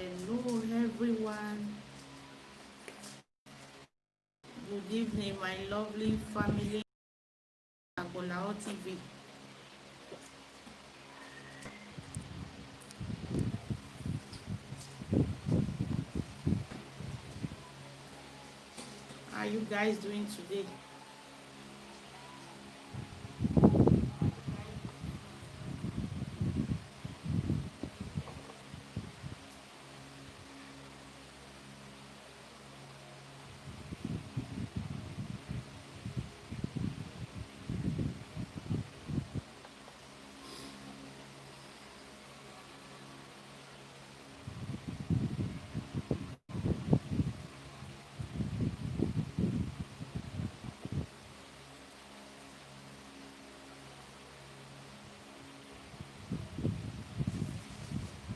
Hello, everyone. Good evening, my lovely family. Agbolao TV. How are you guys doing today?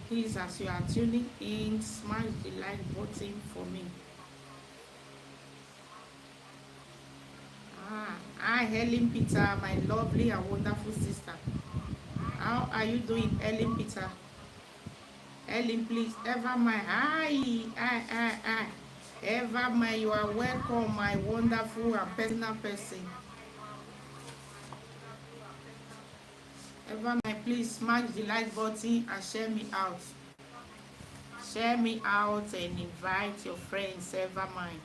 Please, as you are tuning in, smash the like button for me. Hi, Helen Peter, my lovely and wonderful sister. How are you doing, Helen Peter? Helen, please, ever my hi. Ever my, you are welcome, my wonderful and personal person. Ever my, please smash the like button and share me out. Share me out and invite your friends, ever mine.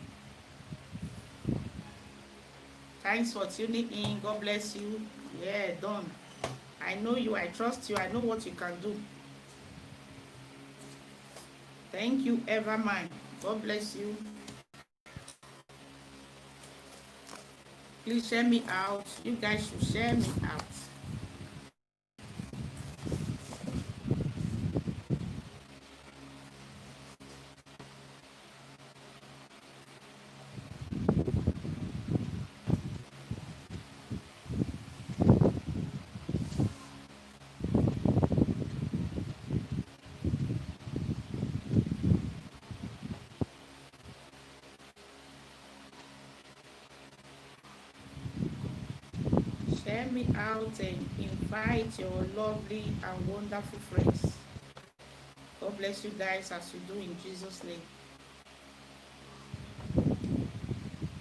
Thanks for tuning in. God bless you. Yeah, done. I know you. I trust you. I know what you can do. Thank you, ever mine. God bless you. Please share me out. You guys should share me out. Share me out and invite your lovely and wonderful friends. God bless you guys as you do in Jesus' name.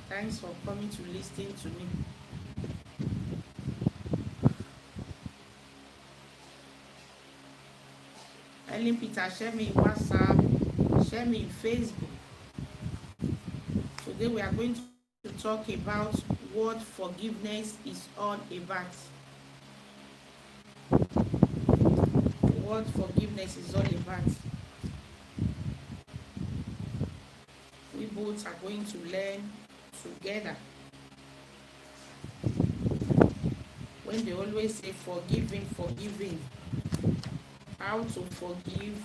Thanks for coming to listen to me. Ellen Peter, share me in WhatsApp, share me in Facebook. Today we are going to talk about what forgiveness is all about. What forgiveness is all about. We both are going to learn together. When they always say forgiving, how to forgive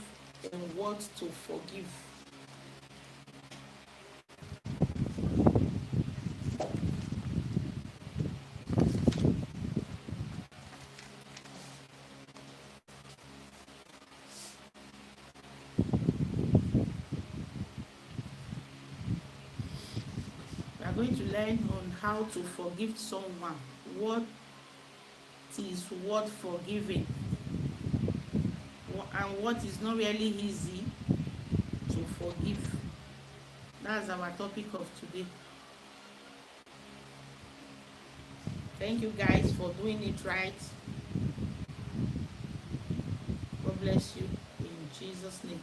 and what to forgive. We are going to learn on how to forgive someone. What is worth forgiving, and what is not really easy to forgive. That's our topic of today. Thank you guys for doing it right. God bless you in Jesus' name.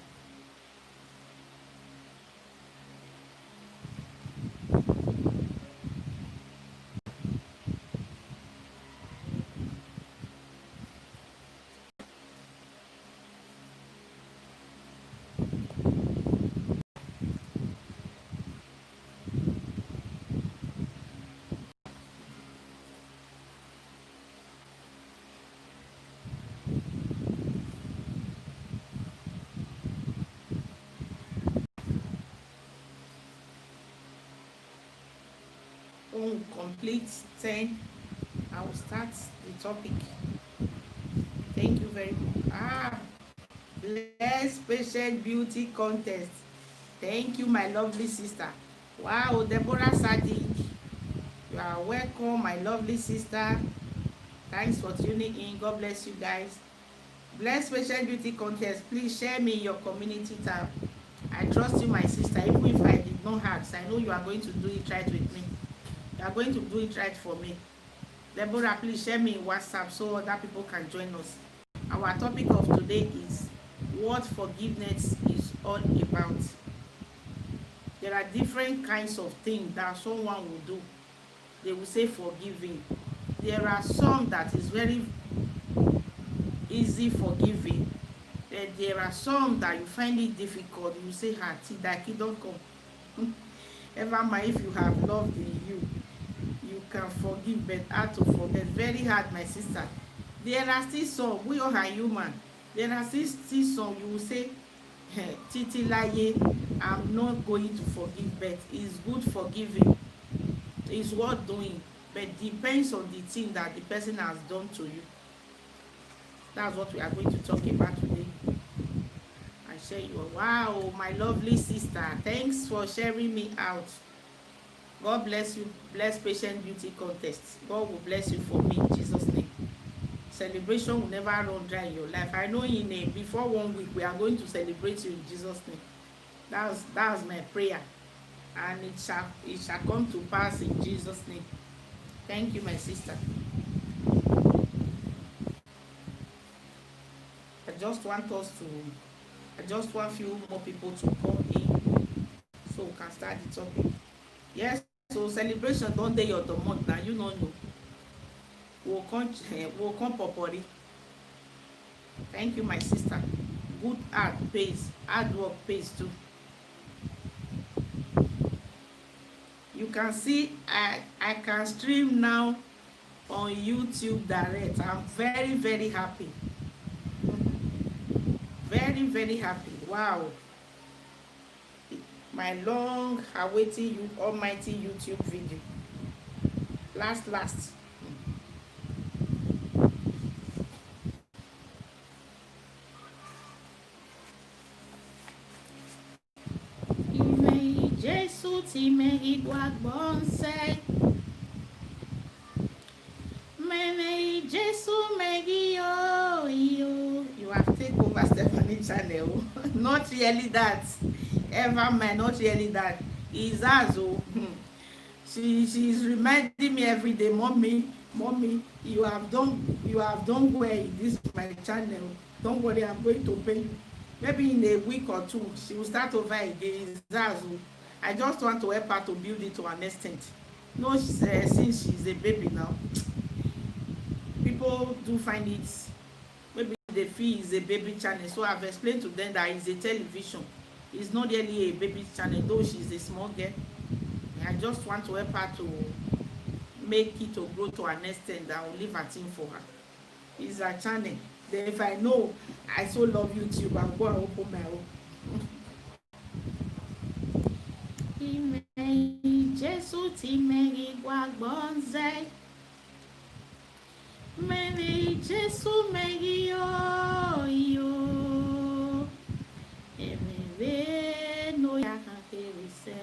When we complete 10, I will start the topic. Thank you very much. Bless patient beauty contest. Thank you, my lovely sister. Wow, Deborah Sadiq. You are welcome, my lovely sister. Thanks for tuning in. God bless you guys. Blessed Special Beauty Contest, please share me your community tab. I trust you, my sister. Even if I did not ask, I know you are going to do it right with me. You are going to do it right for me. Deborah, please share me in WhatsApp so other people can join us. Our topic of today is what forgiveness is all about. There are different kinds of things that someone will do. They will say forgiving. There are some that is very easy forgiving. There are some that you find it difficult. You say, "Ha, Tidaki, don't come." Ever mind, if you have loved in you, you can forgive, but hard to forget. Very hard, my sister. There are still some, we all are human. There are still some you will say, Titi Laye, I'm not going to forgive, but it's good forgiving. It's worth doing, but depends on the thing that the person has done to you. That's what we are going to talk about today. I share you. Wow, my lovely sister. Thanks for sharing me out. God bless you. Bless Patient Beauty Contest. God will bless you for me in Jesus' name. Celebration will never run dry in your life. I know in before 1 week we are going to celebrate you in Jesus' name. That's my prayer. And it shall come to pass in Jesus' name. Thank you, my sister. I just want few more people to come in so we can start the topic. Yes, so celebration don't dey your domot now, you don't know. We'll come popori. Thank you, my sister. Good art pays. Hard work pays too. You can see I can stream now on YouTube direct. I'm very, very happy. Very, very happy. Wow. My long awaiting almighty YouTube video. Last. Ime Jesu ti megi gbonse. Mene Jesu megi yo. You have taken over Stephanie channel. Not really that. Ever man, not really that. Is Azo. She's reminding me every day, mommy, you have done well in this my channel. Don't worry, I'm going to pay you. Maybe in a week or two, she will start over again. Zazu. I just want to help her to build it to an extent. No, since she's a baby now, people do find it, maybe they feel it's a baby channel. So I've explained to them that it's a television. It's not really a baby channel, though she's a small girl. I just want to help her to make it to grow to an extent that will leave a thing for her. It's a channel. Then if I know I so love YouTube, I'll go and open my own. Jesu ti megi gwagbonze. Many Jesu megi yo. Emere no ya kakeri se.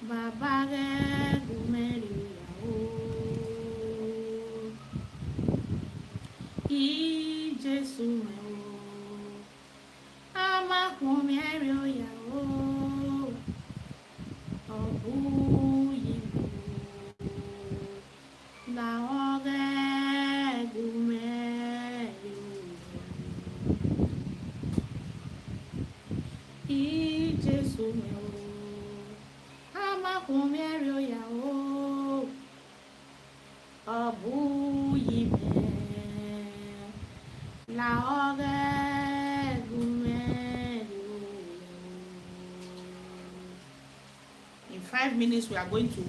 Baba re gumeri ya o. I Jesu me o. Ama kumeri o ya o. Obu yibu. La ore gumeri o. I Jesu me o. Amakumeri oya o. Obu yibe. La ore gumeri o. In 5 minutes we are going to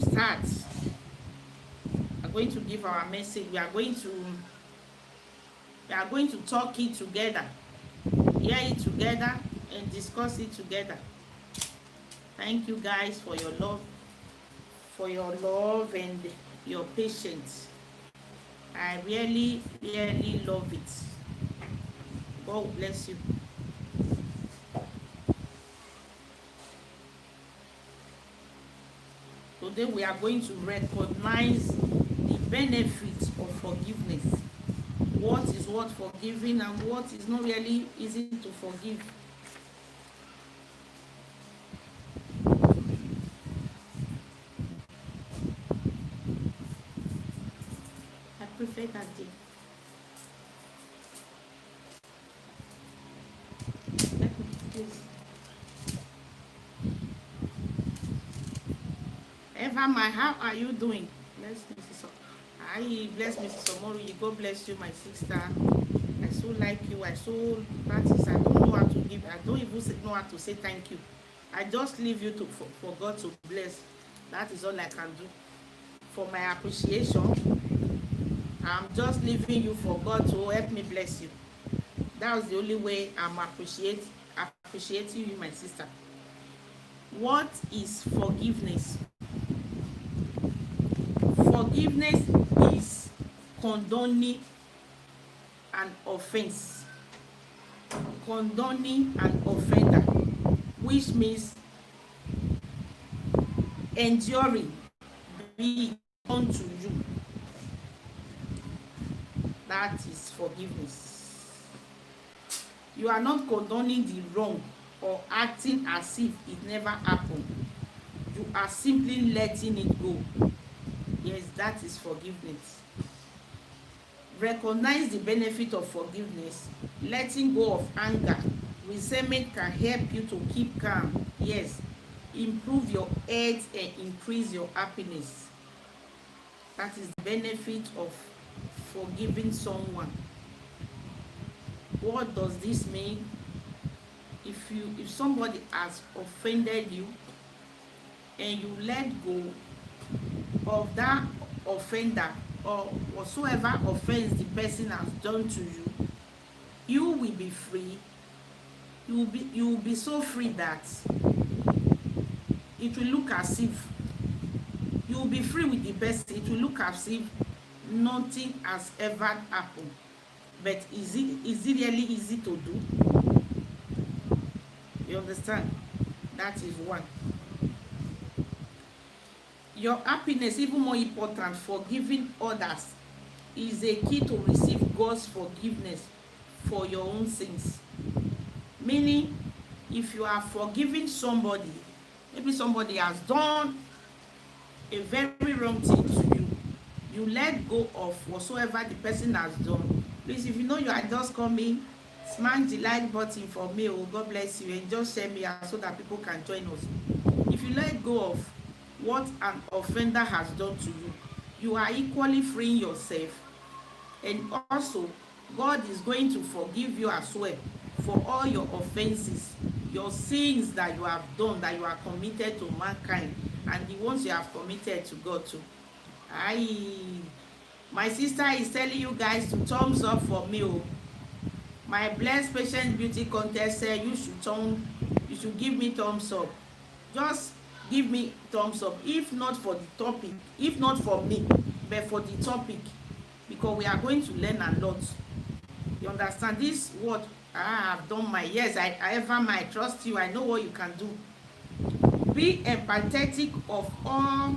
start. We are going to give our message. We are going to talk it together, hear it together, and discuss it together. Thank you guys for your love and your patience. I really, really love it. God bless you. Today we are going to recognize the benefits of forgiveness. What is what forgiving and what is not really easy to forgive. I prefer that day. Let me please. Eva, my, how are you doing? Bless Mrs. Hi, bless Mrs. Omoru. God bless you, my sister. I so like you. I so practice. I don't know how to give. I don't even know how to say thank you. I just leave you to for God to bless. That is all I can do. For my appreciation, I'm just leaving you for God to help me bless you. That was the only way I'm appreciating you, my sister. What is forgiveness? Forgiveness is condoning an offense. Condoning an offender, which means enduring be done to you. That is forgiveness. You are not condoning the wrong or acting as if it never happened. You are simply letting it go. Yes, that is forgiveness. Recognize the benefit of forgiveness. Letting go of anger, resentment can help you to keep calm. Yes, improve your health and increase your happiness. That is the benefit of forgiving someone. What does this mean? If somebody has offended you and you let go of that offender or whatsoever offense the person has done to you, you will be free. You will be so free that it will look as if you will be free with the person. It will look as if nothing has ever happened. But is it really easy to do? You understand? That is one. Your happiness, even more important, forgiving others is a key to receive God's forgiveness for your own sins. Meaning, if you are forgiving somebody, maybe somebody has done a very wrong thing to you, you let go of whatsoever the person has done. Please, if you know you are just coming, smash the like button for me. Oh, God bless you, and just share me out so that people can join us. If you let go of what an offender has done to you, you are equally freeing yourself, and also God is going to forgive you as well for all your offenses, your sins that you have done, that you are committed to mankind, and the ones you have committed to God too. My sister is telling you guys to thumbs up for me. Oh, my blessed patient beauty contest said you should give me thumbs up. Just give me thumbs up, if not for the topic, if not for me, but for the topic, because we are going to learn a lot. You understand? This what I have done my yes, I ever might trust you. I know what you can do. Be empathetic of all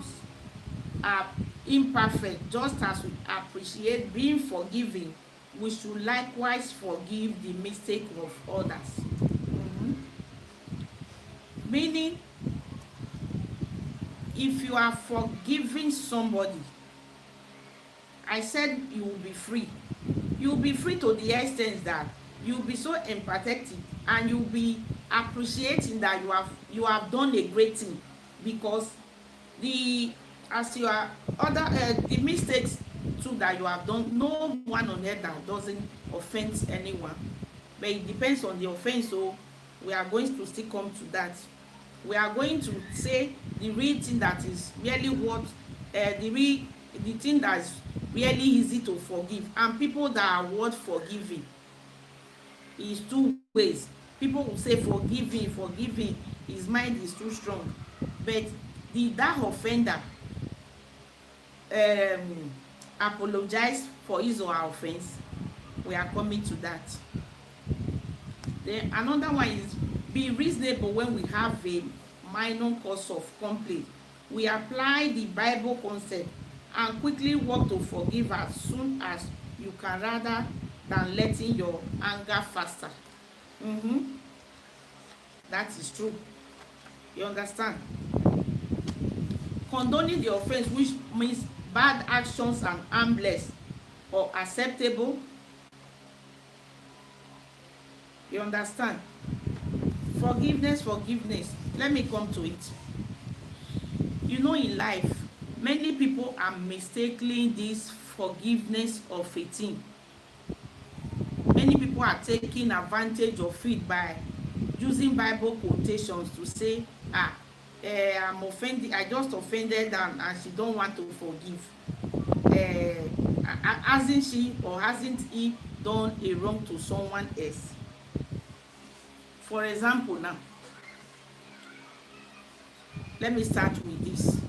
are imperfect. Just as we appreciate being forgiving, we should likewise forgive the mistake of others. Meaning, if you are forgiving somebody, I said you will be free. You will be free to the extent that you will be so empathetic and you will be appreciating that you have done a great thing, because the mistakes too that you have done, no one on earth that doesn't offend anyone, but it depends on the offense. So we are going to still come to that. We are going to say the real thing that is really what the thing that is really easy to forgive, and people that are worth forgiving is two ways. People will say forgiving, his mind is too strong, but that offender apologize for his or her offense. We are coming to that. Then another one is be reasonable when we have a minor cause of complaint. We apply the Bible concept and quickly work to forgive as soon as you can, rather than letting your anger faster. Mm-hmm. That is true. You understand? Condoning the offense, which means bad actions and harmless or acceptable. You understand? Forgiveness. Let me come to it. You know, in life, many people are mistaking this forgiveness of a thing. Many people are taking advantage of it by using Bible quotations to say, I'm offended, I just offended and she don't want to forgive. Hasn't she or hasn't he done a wrong to someone else? For example, now, let me start with this.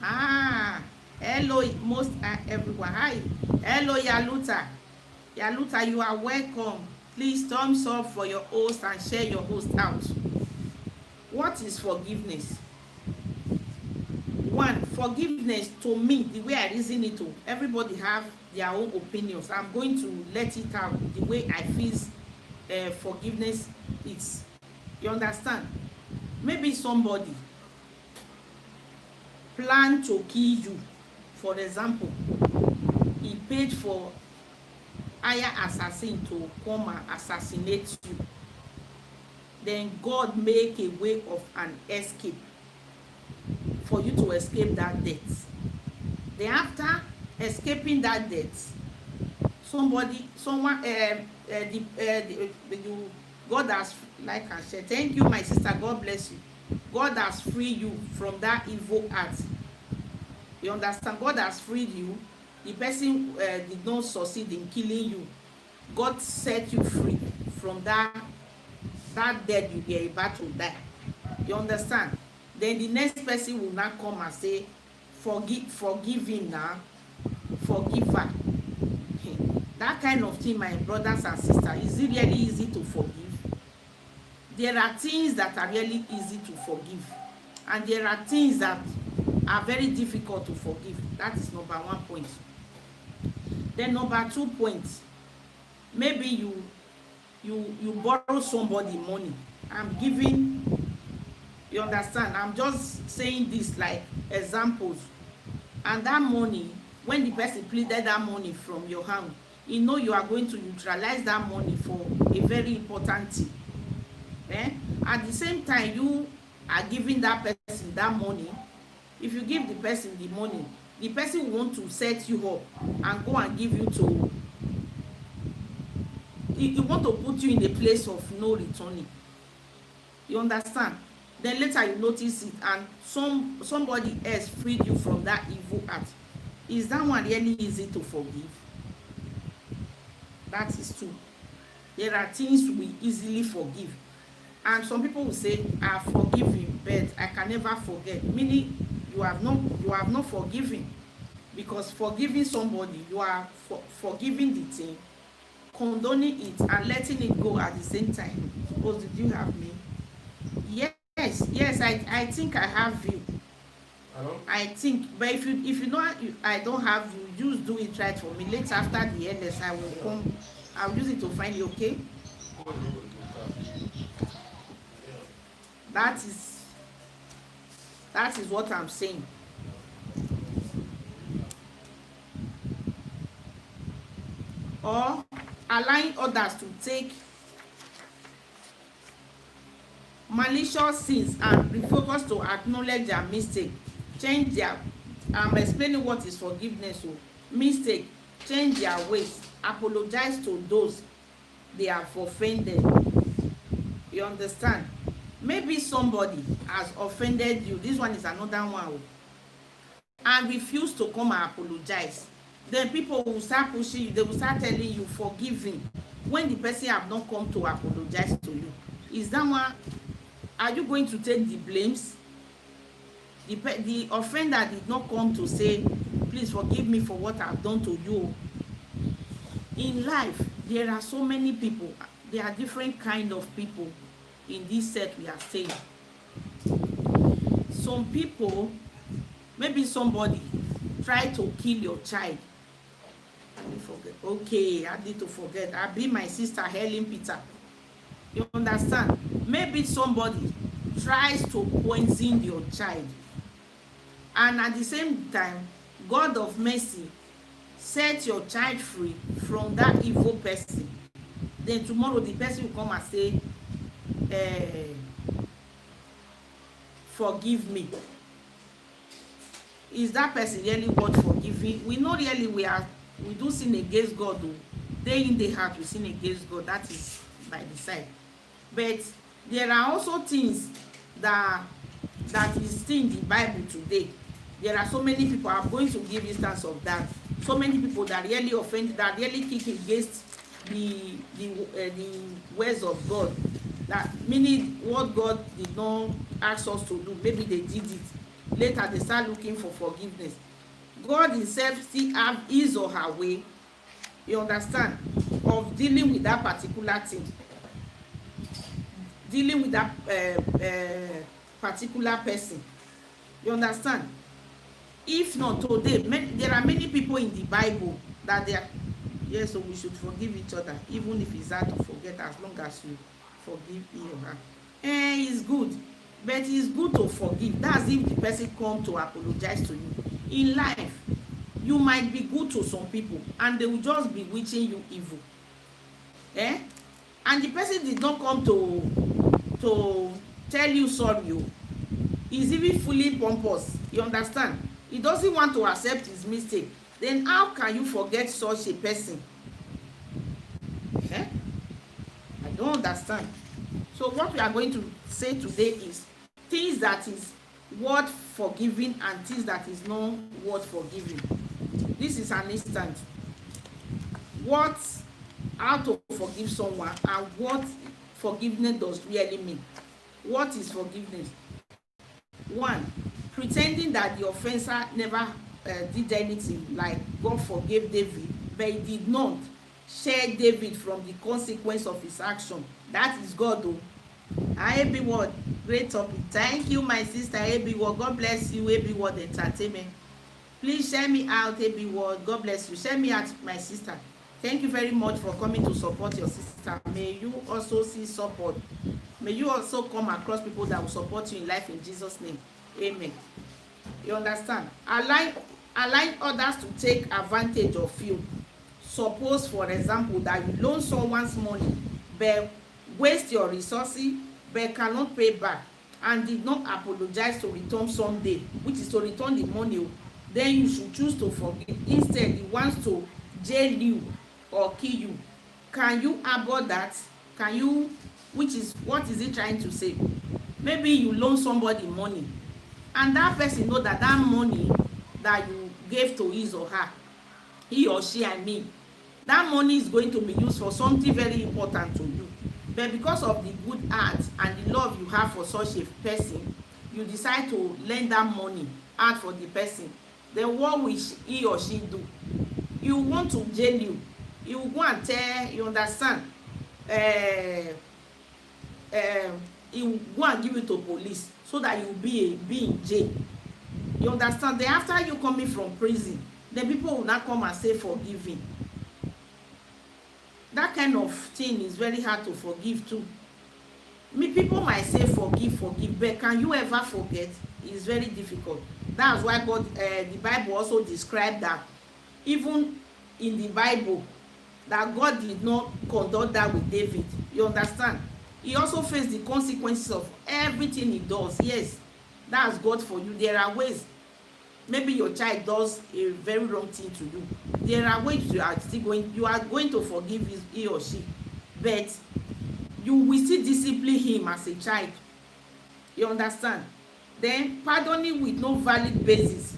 Hello, everyone. Hi. Hello, Yaluta. Yaluta, you are welcome. Please thumbs up for your host and share your host out. What is forgiveness? One, forgiveness to me, the way I reason it to, everybody have their own opinions. I'm going to let it out the way I feel forgiveness is. You understand? Maybe somebody plan to kill you. For example, he paid for hire assassin to come and assassinate you. Then God make a way of an escape for you to escape that death. Then after escaping that death, God has, like I said, thank you, my sister, God bless you. God has freed you from that evil act. You understand? God has freed you. The person did not succeed in killing you. God set you free from that death you were about to die. You understand? Then the next person will now come and say, forgive him now, forgive her. That kind of thing, my brothers and sisters, is it really easy to forgive? There are things that are really easy to forgive, and there are things that are very difficult to forgive. That is number 1 point. Then number 2 point, maybe you borrow somebody money. I'm giving, you understand, I'm just saying this like examples. And that money, when the person pleaded that money from your hand, you know you are going to utilize that money for a very important thing. At the same time, you are giving that person that money. If you give the person the money, the person will want to set you up and go and give you to, he want to put you in a place of no returning. You understand? Then later you notice it, and somebody else freed you from that evil act. Is that one really easy to forgive? That is true. There are things we easily forgive, and some people will say, I forgive him, but I can never forget. Meaning you have not forgiven, because forgiving somebody, you are forgiving the thing, condoning it and letting it go at the same time. Suppose, did you have me? Yes, I think I have you. Hello? I think, but if you know I don't have you, just do it right for me. Later after the LS, I will come. I'll use it to find you. Okay? That is what I'm saying. Or allowing others to take malicious sins and refocus to acknowledge their mistake, change their, I'm explaining what is forgiveness. So mistake, change their ways, apologize to those they have offended. You understand? Maybe somebody has offended you, this one is another one, and refuse to come and apologize. Then people will start pushing you, they will start telling you forgiving when the person have not come to apologize to you. Is that one, are you going to take the blames? The offender did not come to say, please forgive me for what I've done to you. In life, there are so many people. There are different kind of people in this set we are staying. Some people, maybe somebody try to kill your child. Let me forget. Okay, I need to forget. I be my sister Helen Peter. You understand? Maybe somebody tries to poison your child, and at the same time, God of mercy set your child free from that evil person. Then tomorrow the person will come and say, forgive me. Is that person really worth forgiving? We know really we do sin against God. Day in day out we sin against God. That is by the side. But there are also things that is still in the Bible today. There are so many people. I'm going to give instance of that. So many people that really offend, that really kick against the words of God. That meaning what God did not ask us to do. Maybe they did it. Later they start looking for forgiveness. God himself still have his or her way, you understand, of dealing with that particular thing, dealing with that particular person, you understand. If not today, there are many people in the Bible that they are, yes, so we should forgive each other, even if it's hard to forget, as long as you forgive him or her. It's good, but it's good to forgive. That's if the person come to apologize to you. In life, you might be good to some people and they will just be wishing you evil, and the person did not come to tell you sorry. He's even fully pompous, you understand. He doesn't want to accept his mistake. Then how can you forget such a person? I don't understand. So what we are going to say today is things that is worth forgiving and things that is not worth forgiving. This is an instant. How to forgive someone and what forgiveness does really mean. What is forgiveness? 1, pretending that the offender never did anything, like God forgave David, but he did not share David from the consequence of his action. That is God, though. AB Word, great topic. Thank you, my sister AB Word. God bless you, AB Word Entertainment. Please share me out, AB Word. God bless you. Share me out, my sister. Thank you very much for coming to support your sister. May you also see support. May you also come across people that will support you in life in Jesus' name. Amen. You understand? Allowing others to take advantage of you. Suppose, for example, that you loan someone's money, but waste your resources, but cannot pay back, and did not apologize to return someday, which is to return the money. Then you should choose to forgive. Instead, he wants to jail you or kill you. Can you abort that? Can you? Which is, what is he trying to say? Maybe you loan somebody money, and that person know that that money that you gave to his or her, he or she, that money is going to be used for something very important to you. But because of the good heart and the love you have for such a person, you decide to lend that money out for the person. Then what will he or she do? He will want to jail you. He will go and tell, you understand, he will go and give you to police so that you will be in jail. You understand? Then after you coming from prison, then people will not come and say forgiving. That kind of thing is very hard to forgive too. People might say forgive, but can you ever forget? It's very difficult. That's why God, the Bible also described that even in the Bible, that God did not conduct that with David. You understand? He also faced the consequences of everything he does. Yes, that's God for you. There are ways. Maybe your child does a very wrong thing to you. There are ways you are going to forgive he or she, but you will still discipline him as a child. You understand? Then pardoning with no valid basis.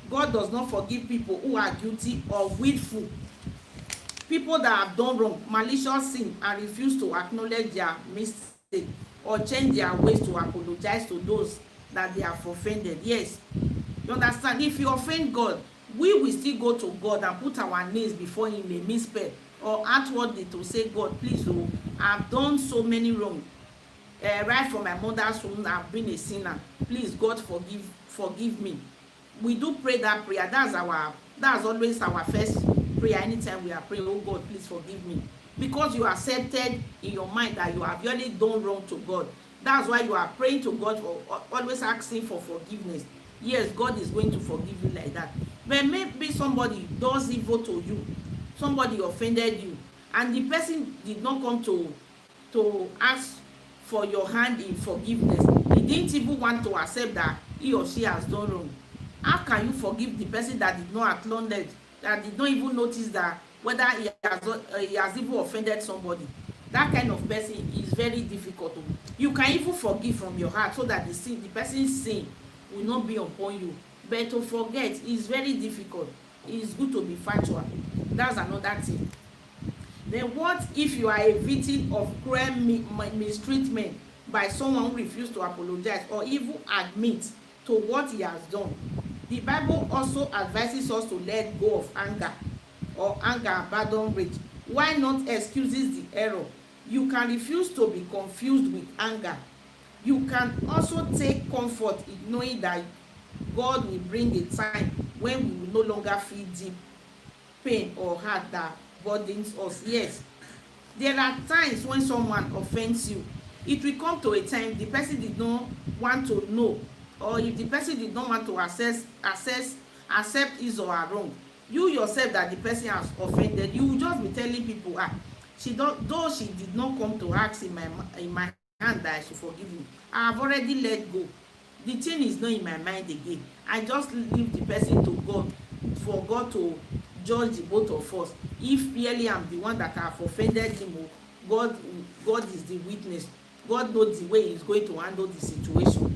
God does not forgive people who are guilty or willful. People that have done wrong, malicious sin, and refuse to acknowledge their mistake or change their ways to apologize to those that they have offended. Yes. You understand? If you offend God, we will still go to God and put our knees before him, a misspell, or outwardly to say, God, please, oh, I've done so many wrong. Right from my mother's womb, I've been a sinner. Please, God, forgive me. we do pray that prayer. That's always our first prayer anytime we are praying. Oh God, please forgive me, because you accepted in your mind that you have really done wrong to God. That's why you are praying to God, for always asking for forgiveness. Yes, God is going to forgive you like that. But maybe somebody does evil to you, somebody offended you, and the person did not come to ask for your hand in forgiveness. He didn't even want to accept that he or she has done wrong. How can you forgive the person that did not acknowledge, that did not even notice that whether he has even offended somebody? That kind of person is very difficult. You can even forgive from your heart so that the person's sin will not be upon you. But to forget is very difficult. It is good to be factual. That's another thing. Then what if you are a victim of cruel mistreatment by someone who refused to apologize or even admit to what he has done? The Bible also advises us to let go of anger or anger abandon rage. Why not excuses the error? You can refuse to be confused with anger. You can also take comfort in knowing that God will bring a time when we will no longer feel deep pain or hurt that burdens us. Yes, there are times when someone offends you. It will come to a time the person did not want to know, or if the person did not want to accept his or her wrong. You yourself that the person has offended, you will just be telling people, though she did not come to ask in my hand that I should forgive you, I have already let go. The thing is not in my mind again. I just leave the person to God, for God to judge the both of us. If really I'm the one that have offended him, God is the witness. God knows the way he's going to handle the situation.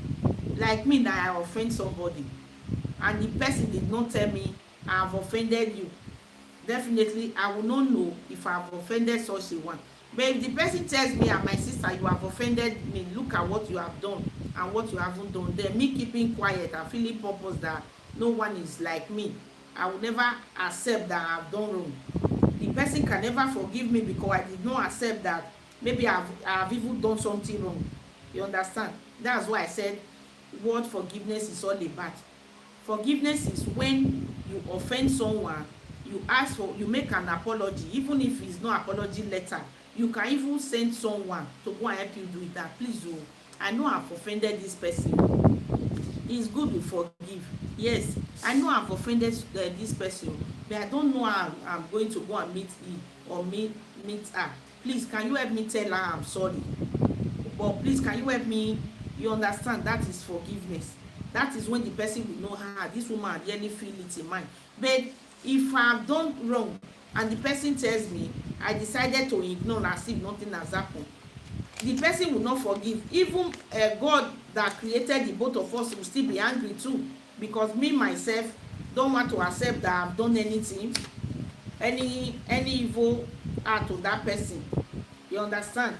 Like me, that I offend somebody and the person did not tell me I have offended you, definitely I will not know if I have offended such a one. But if the person tells me, my sister, you have offended me, look at what you have done and what you haven't done, then me keeping quiet and feeling purpose that no one is like me, I will never accept that I have done wrong. The person can never forgive me because I did not accept that maybe I have even done something wrong. You understand? That's why I said what forgiveness is all about. Forgiveness is when you offend someone, you make an apology, even if it's not apology letter. You can even send someone to go and help you do that. Please, I know I've offended this person. It's good to forgive. Yes, I know I've offended this person, but I don't know how I'm going to go and meet him or meet her. Please, can you help me tell her I'm sorry? But please, can you help me? You understand? That is forgiveness. That is when the person will know how this woman really feel it in mind. But if I've done wrong and the person tells me, I decided to ignore as if nothing has happened, the person will not forgive. Even God that created the both of us will still be angry too, because me myself don't want to accept that I've done anything, any evil act to that person. You understand?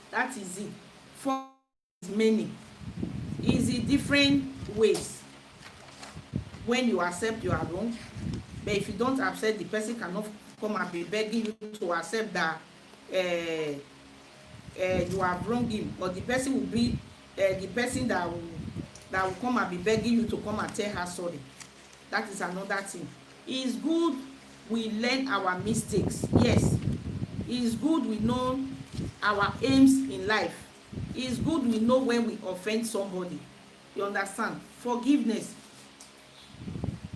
That is it. For many is in different ways. When you accept you are wrong, but if you don't accept, the person cannot come and be begging you to accept that you have wronged him, or the person will be the person that will come and be begging you to come and tell her sorry. That is another thing. It is good we learn our mistakes. Yes, it is good we know our aims in life. It is good we know when we offend somebody. You understand? Forgiveness.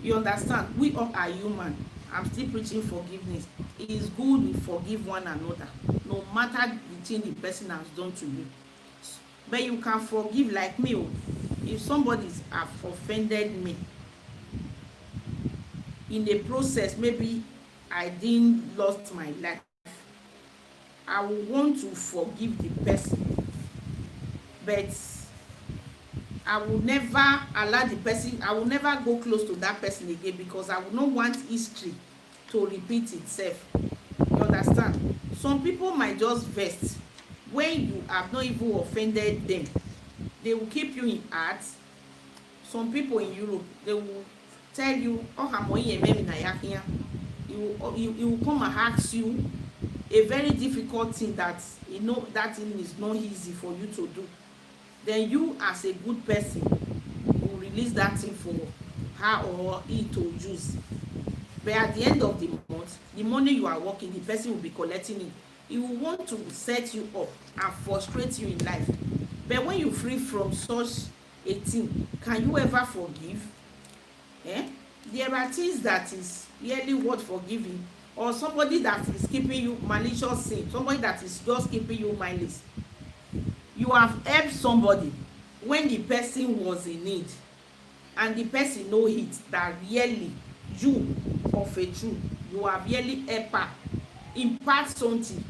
You understand? We all are human. I'm still preaching forgiveness. It is good we forgive one another, no matter the thing the person has done to you. But you can forgive, like me. If somebody has offended me in the process, maybe I didn't lost my life, I will want to forgive the person, but I will never allow the person, I will never go close to that person again, because I will not want history to repeat itself. You understand? Some people might just vex when you have not even offended them. They will keep you in heart. Some people in Europe, they will tell you, he will come and ask you a very difficult thing that that thing is not easy for you to do. Then you, as a good person, will release that thing her or he to use. But at the end of the month, the money you are working, the person will be collecting it. He will want to set you up and frustrate you in life. But when you free from such a thing, can you ever forgive? Eh? There are things that is really worth forgiving, or somebody that is keeping you malicious sin, somebody that is just keeping you mindless. You have helped somebody when the person was in need, and the person know it that really you of a truth you have really helped her, impart something,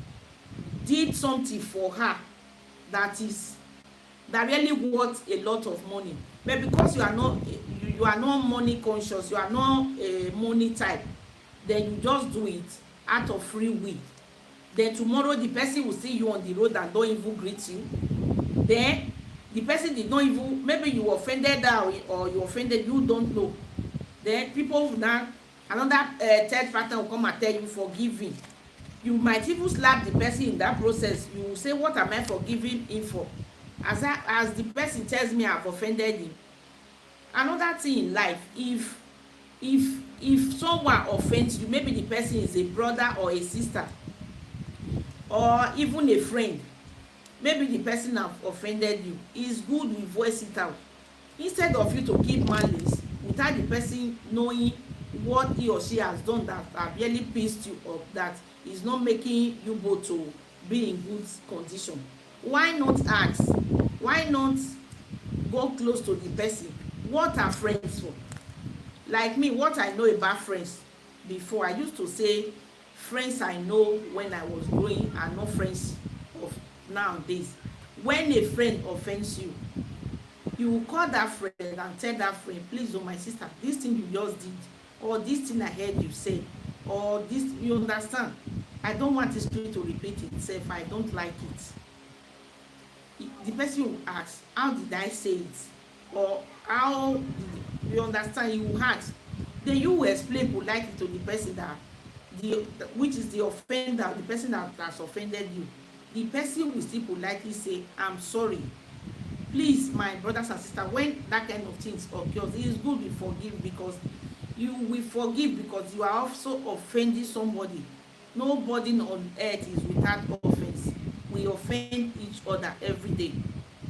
did something for her that really worth a lot of money. But because you are not money conscious, you are not a money type, then you just do it out of free will. Then tomorrow the person will see you on the road and don't even greet you. Then the person did not even, maybe you offended her or you offended, you don't know. Then people now, another third partner will come and tell you forgiving. You might even slap the person in that process. You will say, what am I forgiving him for? As the person tells me I've offended him. Another thing in life, if someone offends you, maybe the person is a brother or a sister or even a friend, maybe the person have offended you, it's good we voice it out instead of you to keep malice without the person knowing what he or she has done that have really pissed you up, that is not making you both to be in good condition. Why not ask? Why not go close to the person? What are friends for? Like me, what I know about friends before, I used to say friends I know when I was growing are not friends of nowadays. When a friend offends you, you will call that friend and tell that friend, please, oh my sister, this thing you just did, or this thing I heard you say, or this, you understand, I don't want history to repeat itself, I don't like it. The person will ask, how did I say it, or how did you understand, you will ask, then you will explain politely to the person that which is the offender, the person that has offended you. The person will still politely say, I'm sorry. Please, my brothers and sisters, when that kind of things occurs, it is good we forgive, because you will forgive because you are also offending somebody. Nobody on earth is without offense. We offend each other every day.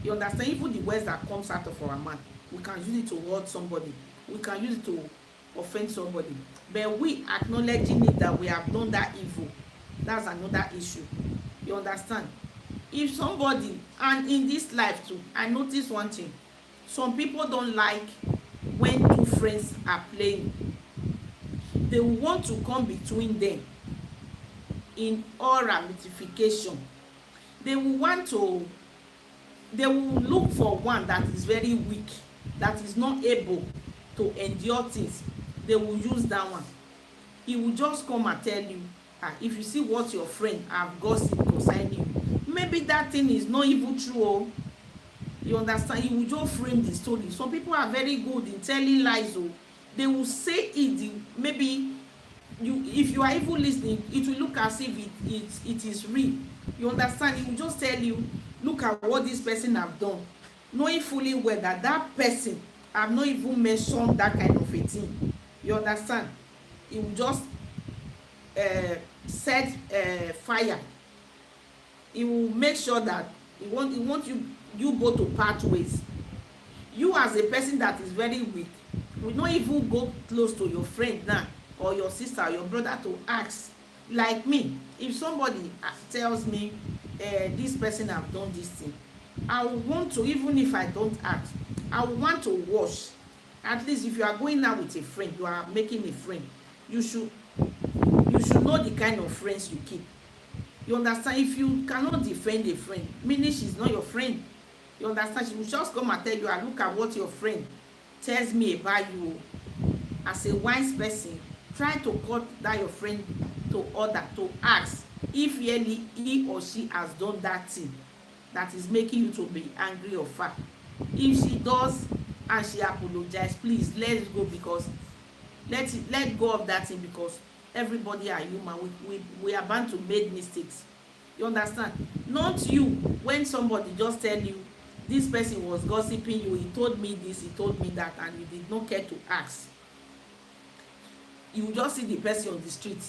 You understand? Even the words that comes out of our mouth, we can use it to hurt somebody. We can use it to offend somebody. But we acknowledging it that we have done that evil, that's another issue. You understand? If somebody, and in this life too, I notice one thing, some people don't like when two friends are playing. They will want to come between them in all ramification. They will look for one that is very weak, that is not able to endure things. They will use that one. He will just come and tell you, if you see what your friend have gossip concerning you, maybe that thing is not even true. Oh. You understand? You will just frame the story. Some people are very good in telling lies. Oh. They will say it, maybe if you are even listening, it will look as if it is real. You understand? He will just tell you, look at what this person have done, knowing fully well that that person have not even mentioned that kind of a thing. You understand? He will just set fire. He will make sure that he want you both to part ways. You as a person that is very weak will not even go close to your friend now, or your sister or your brother, to ask. Like me, if somebody tells me this person have done this thing, I will want to, even if I don't ask, I will want to watch. At least if you are going out with a friend, you are making a friend, you should know the kind of friends you keep. You understand? If you cannot defend a friend, meaning she's not your friend. You understand? She will just come and tell you, look at what your friend tells me about you. As a wise person, try to cut that your friend to order, to ask if really he or she has done that thing that is making you to be angry or fat. If she does and she apologize, please let go, because let go of that thing, because everybody are human. We are bound to make mistakes. You understand? Not you, when somebody just tell you this person was gossiping you, he told me this, he told me that, and you did not care to ask. You just see the person on the street,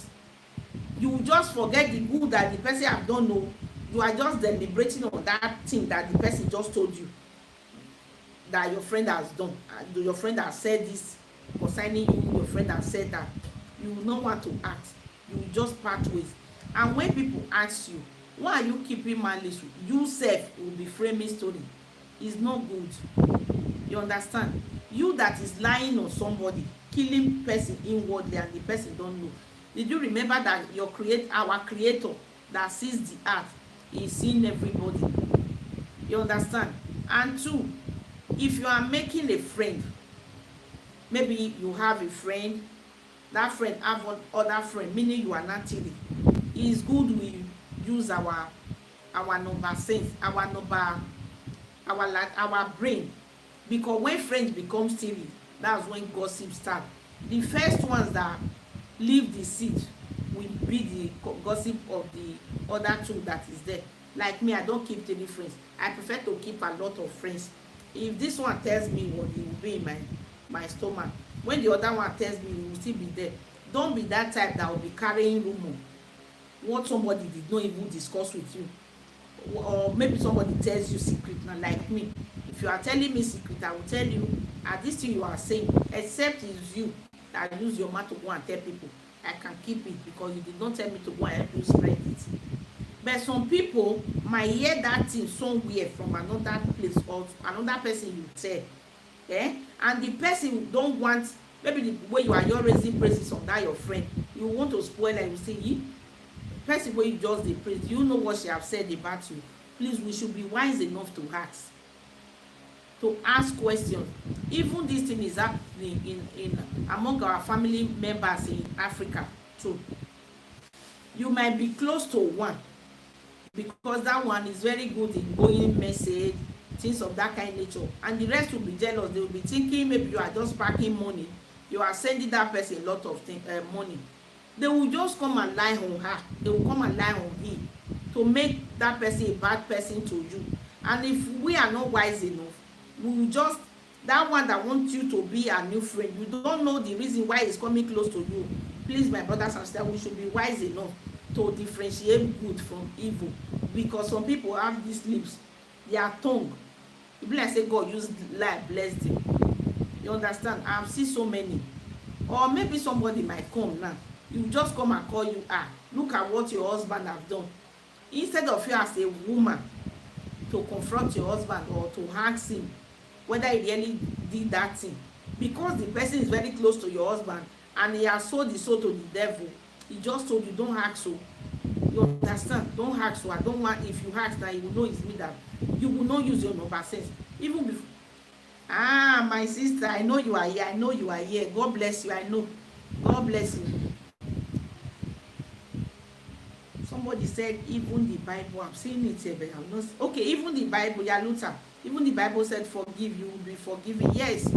you just forget the good that the person have done. No, you are just deliberating on that thing that the person just told you that your friend has done. Your friend has said this concerning you, your friend has said that. You will not want to act, you will just part ways. And when people ask you, why are you keeping malice, you sef will be framing story. It's not good. You understand? You that is lying on somebody, killing person inwardly, and the person don't know. Did you remember that our creator that sees the earth is seeing everybody? You understand? And two, if you are making a friend, maybe you have a friend, that friend have other friend, meaning you are not telling. It's good we use our number sense, our brain, because when friends become stealing, that's when gossip start. The first ones that leave the seat will be the gossip of the other two that is there. Like me, I don't keep 3 friends. I prefer to keep a lot of friends. If this one tells me what, it will be in my stomach. When the other one tells me, it will still be there. Don't be that type that will be carrying rumor, what somebody did not even discuss with you. Or maybe somebody tells you secret. Now, like me, if you are telling me secret, I will tell you, this thing you are saying, except it's you that use your mouth to go and tell people, I can keep it because you did not tell me to go and help you spread it. But some people might hear that thing somewhere from another place or another person you tell, and the person don't want, maybe the way you are, you're raising praises on that your friend, you want to spoil and you say, person wey you just dey praise, you know what she have said about you. Please, we should be wise enough to ask questions. Even this thing is happening in among our family members in Africa too. You might be close to one because that one is very good in going message, things of that kind of nature, and the rest will be jealous. They will be thinking maybe you are just packing money, you are sending that person a lot of money. They will just come and lie on her, they will come and lie on him to make that person a bad person to you. And if we are not wise enough, we will just, that one that wants you to be a new friend, you don't know the reason why he's coming close to you. Please, my brothers and sisters, we should be wise enough to differentiate good from evil, because some people have these lips, their tongue, it be like say God use lie bless them. You understand? I've seen so many. Or maybe somebody might come now, you just come and call you, look at what your husband have done. Instead of you as a woman to confront your husband or to ask him whether he really did that thing, because the person is very close to your husband and he has sold his soul to the devil, he just told you, don't ask so. You understand? Don't ask so. I don't want, if you ask that, you will know it's me, that you will not use your number sense. Even before, my sister, I know you are here, I know you are here. God bless you, I know. God bless you. Somebody said even the Bible, I'm saying it here, but I'm not. Okay, even the Bible, Luther, even the Bible said forgive, you will be forgiven. Yes,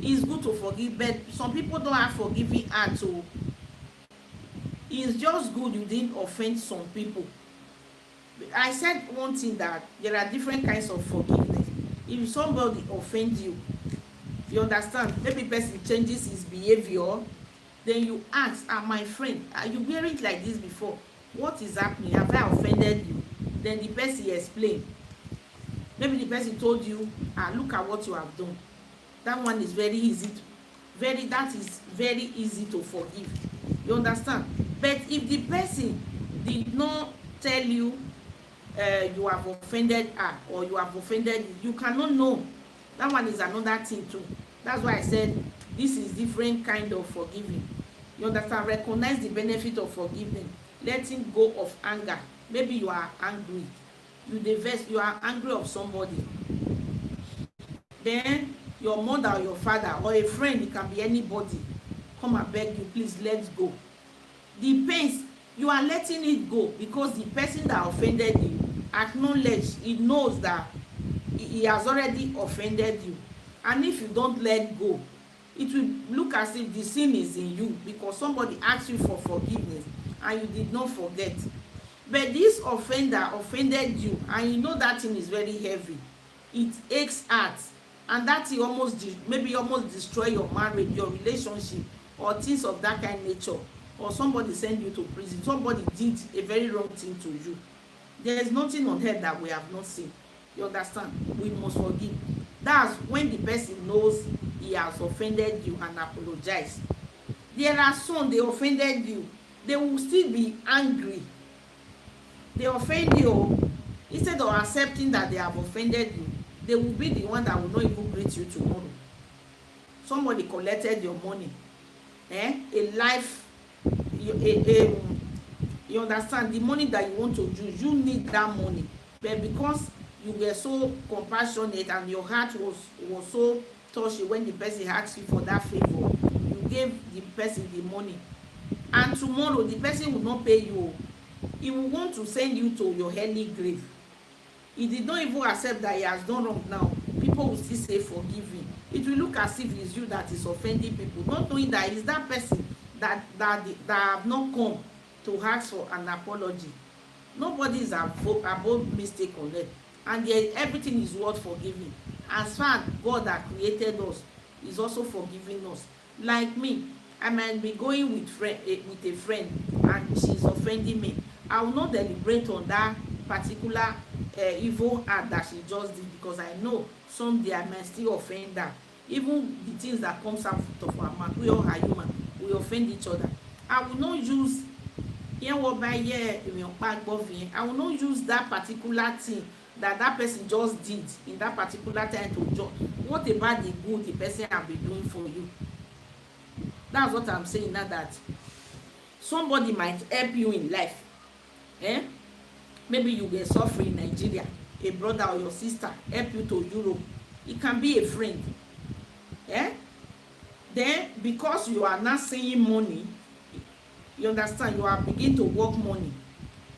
it's good to forgive, but some people don't have forgiving heart. So it's just good you didn't offend some people. I said one thing, that there are different kinds of forgiveness. If somebody offends you, you understand, maybe person changes his behavior, then you ask, my friend, are you wearing it like this before? What is happening? Have I offended you? Then the person explain. Maybe the person told you, look at what you have done. That one is very easy. That is very easy to forgive. You understand? But if the person did not tell you you have offended her or you have offended you cannot know. That one is another thing too. That's why I said this is different kind of forgiving. You understand? Recognize the benefit of forgiving. Letting go of anger. Maybe you are angry, you are angry of somebody, then your mother or your father or a friend, it can be anybody, come and beg you, please let go. The pains, you are letting it go because the person that offended you acknowledge, he knows that he has already offended you, and if you don't let go, it will look as if the sin is in you because somebody asked you for forgiveness and you did not forget. But this offender offended you and you know that thing is very heavy. it aches heart, and that thing maybe almost destroy your marriage, your relationship, or things of that kind nature, or somebody send you to prison, somebody did a very wrong thing to you. There is nothing on earth that we have not seen. You understand? We must forgive. That's when the person knows he has offended you and apologize. There are some, they offended you, they will still be angry. They offend you, instead of accepting that they have offended you, they will be the one that will not even greet you tomorrow. Somebody collected your money, a life, you understand, the money that you want to use, you need that money, but because you were so compassionate and your heart was so touchy when the person asked you for that favor, you gave the person the money, and tomorrow the person will not pay you. He will want to send you to your early grave. He did not even accept that he has done wrong. Now people will still say forgive him. It will look as if it's you that is offending people, not knowing that it's that person that have not come to ask for an apology. Nobody is above mistake on earth, and everything is worth forgiving. As far as God that created us is also forgiving us. Like me, I might be going with a friend and she's offending me. I will not deliberate on that particular evil act that she just did, because I know someday I might still offend her. Even the things that comes out of our mouth, we all are human, we offend each other. I will not use I will not use that particular thing that person just did in that particular time to judge. What about the good the person have been doing for you? That's what I'm saying now, that somebody might help you in life. Maybe you were suffering in Nigeria, a brother or your sister help you to Europe. It can be a friend. Then because you are not seeing money, you understand, you are beginning to work money,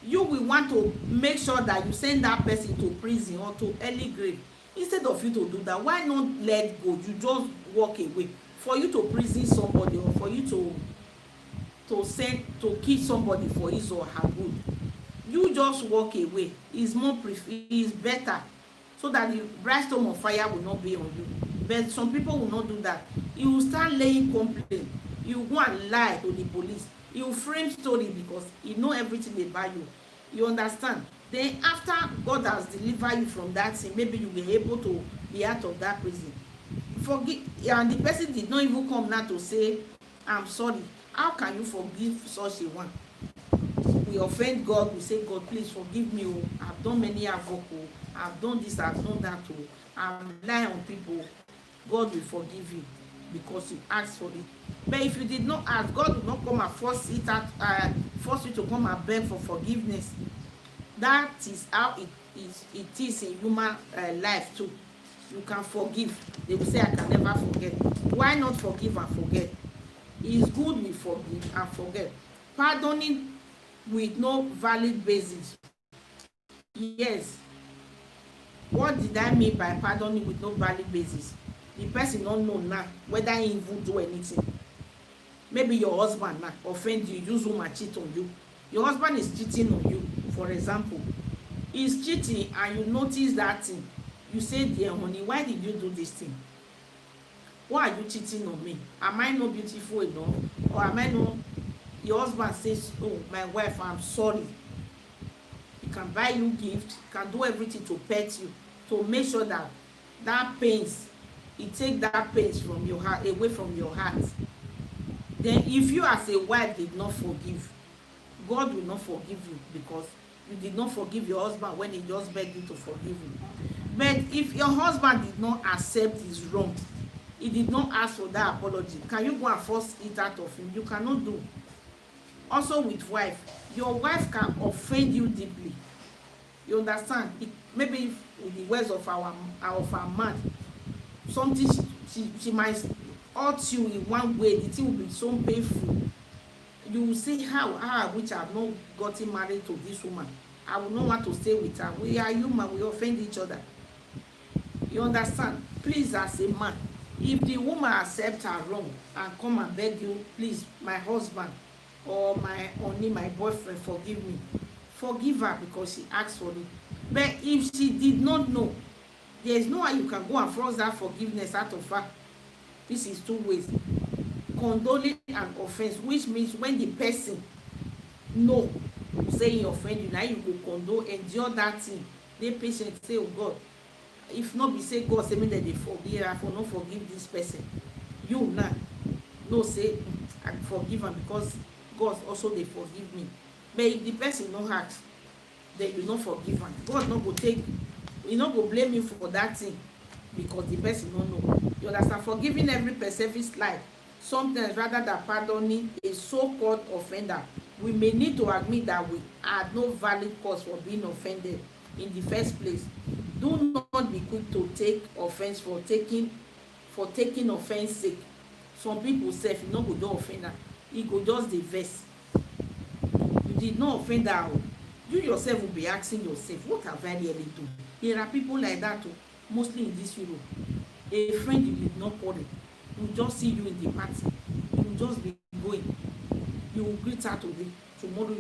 you will want to make sure that you send that person to prison or to early grave. Instead of you to do that, why not let go? You just walk away. For you to prison somebody, or for you to kill somebody for his or her good, you just walk away. Is better, so that the brimstone of fire will not be on you. But some people will not do that. You will start laying complaint. You go and lie to the police. You frame story because you know everything about you. You understand? Then after God has delivered you from that sin, maybe you were able to be out of that prison. Forgive, and the person did not even come now to say, I'm sorry. How can you forgive such a one? We offend God, we say, God, please forgive me. I've done many havoc. I've done this, I've done that. I'm lying on people. God will forgive you because you asked for it. But if you did not ask, God will not come and force you to come and beg for forgiveness. That is how it is in human life too. You can forgive. They will say, I can never forget. Why not forgive and forget? It is good we forgive and forget. Pardoning with no valid basis. Yes. What did I mean by pardoning with no valid basis? The person don't know now whether he even do anything. Maybe your husband now offend you, use woman cheat on you. Your husband is cheating on you, for example. He's cheating and you notice that thing. You say, dear honey, why did you do this thing? Why are you cheating on me? Am I not beautiful enough? Or am I not? Your husband says, oh, my wife, I'm sorry. He can buy you gift, can do everything to pet you, to make sure that that pains, he take that pains from your heart, away from your heart. Then if you as a wife did not forgive, God will not forgive you, because you did not forgive your husband when he just begged you to forgive him. But if your husband did not accept his wrong, he did not ask for that apology, can you go and force it out of him? You cannot do. Also with wife, your wife can offend you deeply. You understand? Maybe with the words of our man, something she might hurt you in one way, the thing will be so painful. You will say, how I wish I have not gotten married to this woman. I will not want to stay with her. We are human, we offend each other. You understand? Please, as a man, if the woman accepts her wrong and come and beg you, please, my husband or my boyfriend, forgive me. Forgive her because she asked for it. But if she did not know, There is no way you can go and force that forgiveness out of her. This is two ways. Condoling an offense, which means when the person know say he offend you, now you go condole, endure that thing, dey patient, say, oh God, if not be say God say make dem dey forgive, I for no forgive this person. You now know say I forgive am because God also dey forgive me. But if the person no ask, then you no forgive am. God no go take, he no go blame you for that thing because the person no know. You understand? Forgiving every perceived life, sometimes rather than pardoning a so-called offender, we may need to admit that we had no valid cause for being offended in the first place. Do not be quick to take offense for taking offense sake. Some people sef, you no go do offender, e go just dey vex. You did not offend her. You yourself will be asking yourself, what have I really done? There are people like that too, mostly in this Europe. A friend you did not quarrel, will just see you in the party, you will just be going, you will greet her today, tomorrow,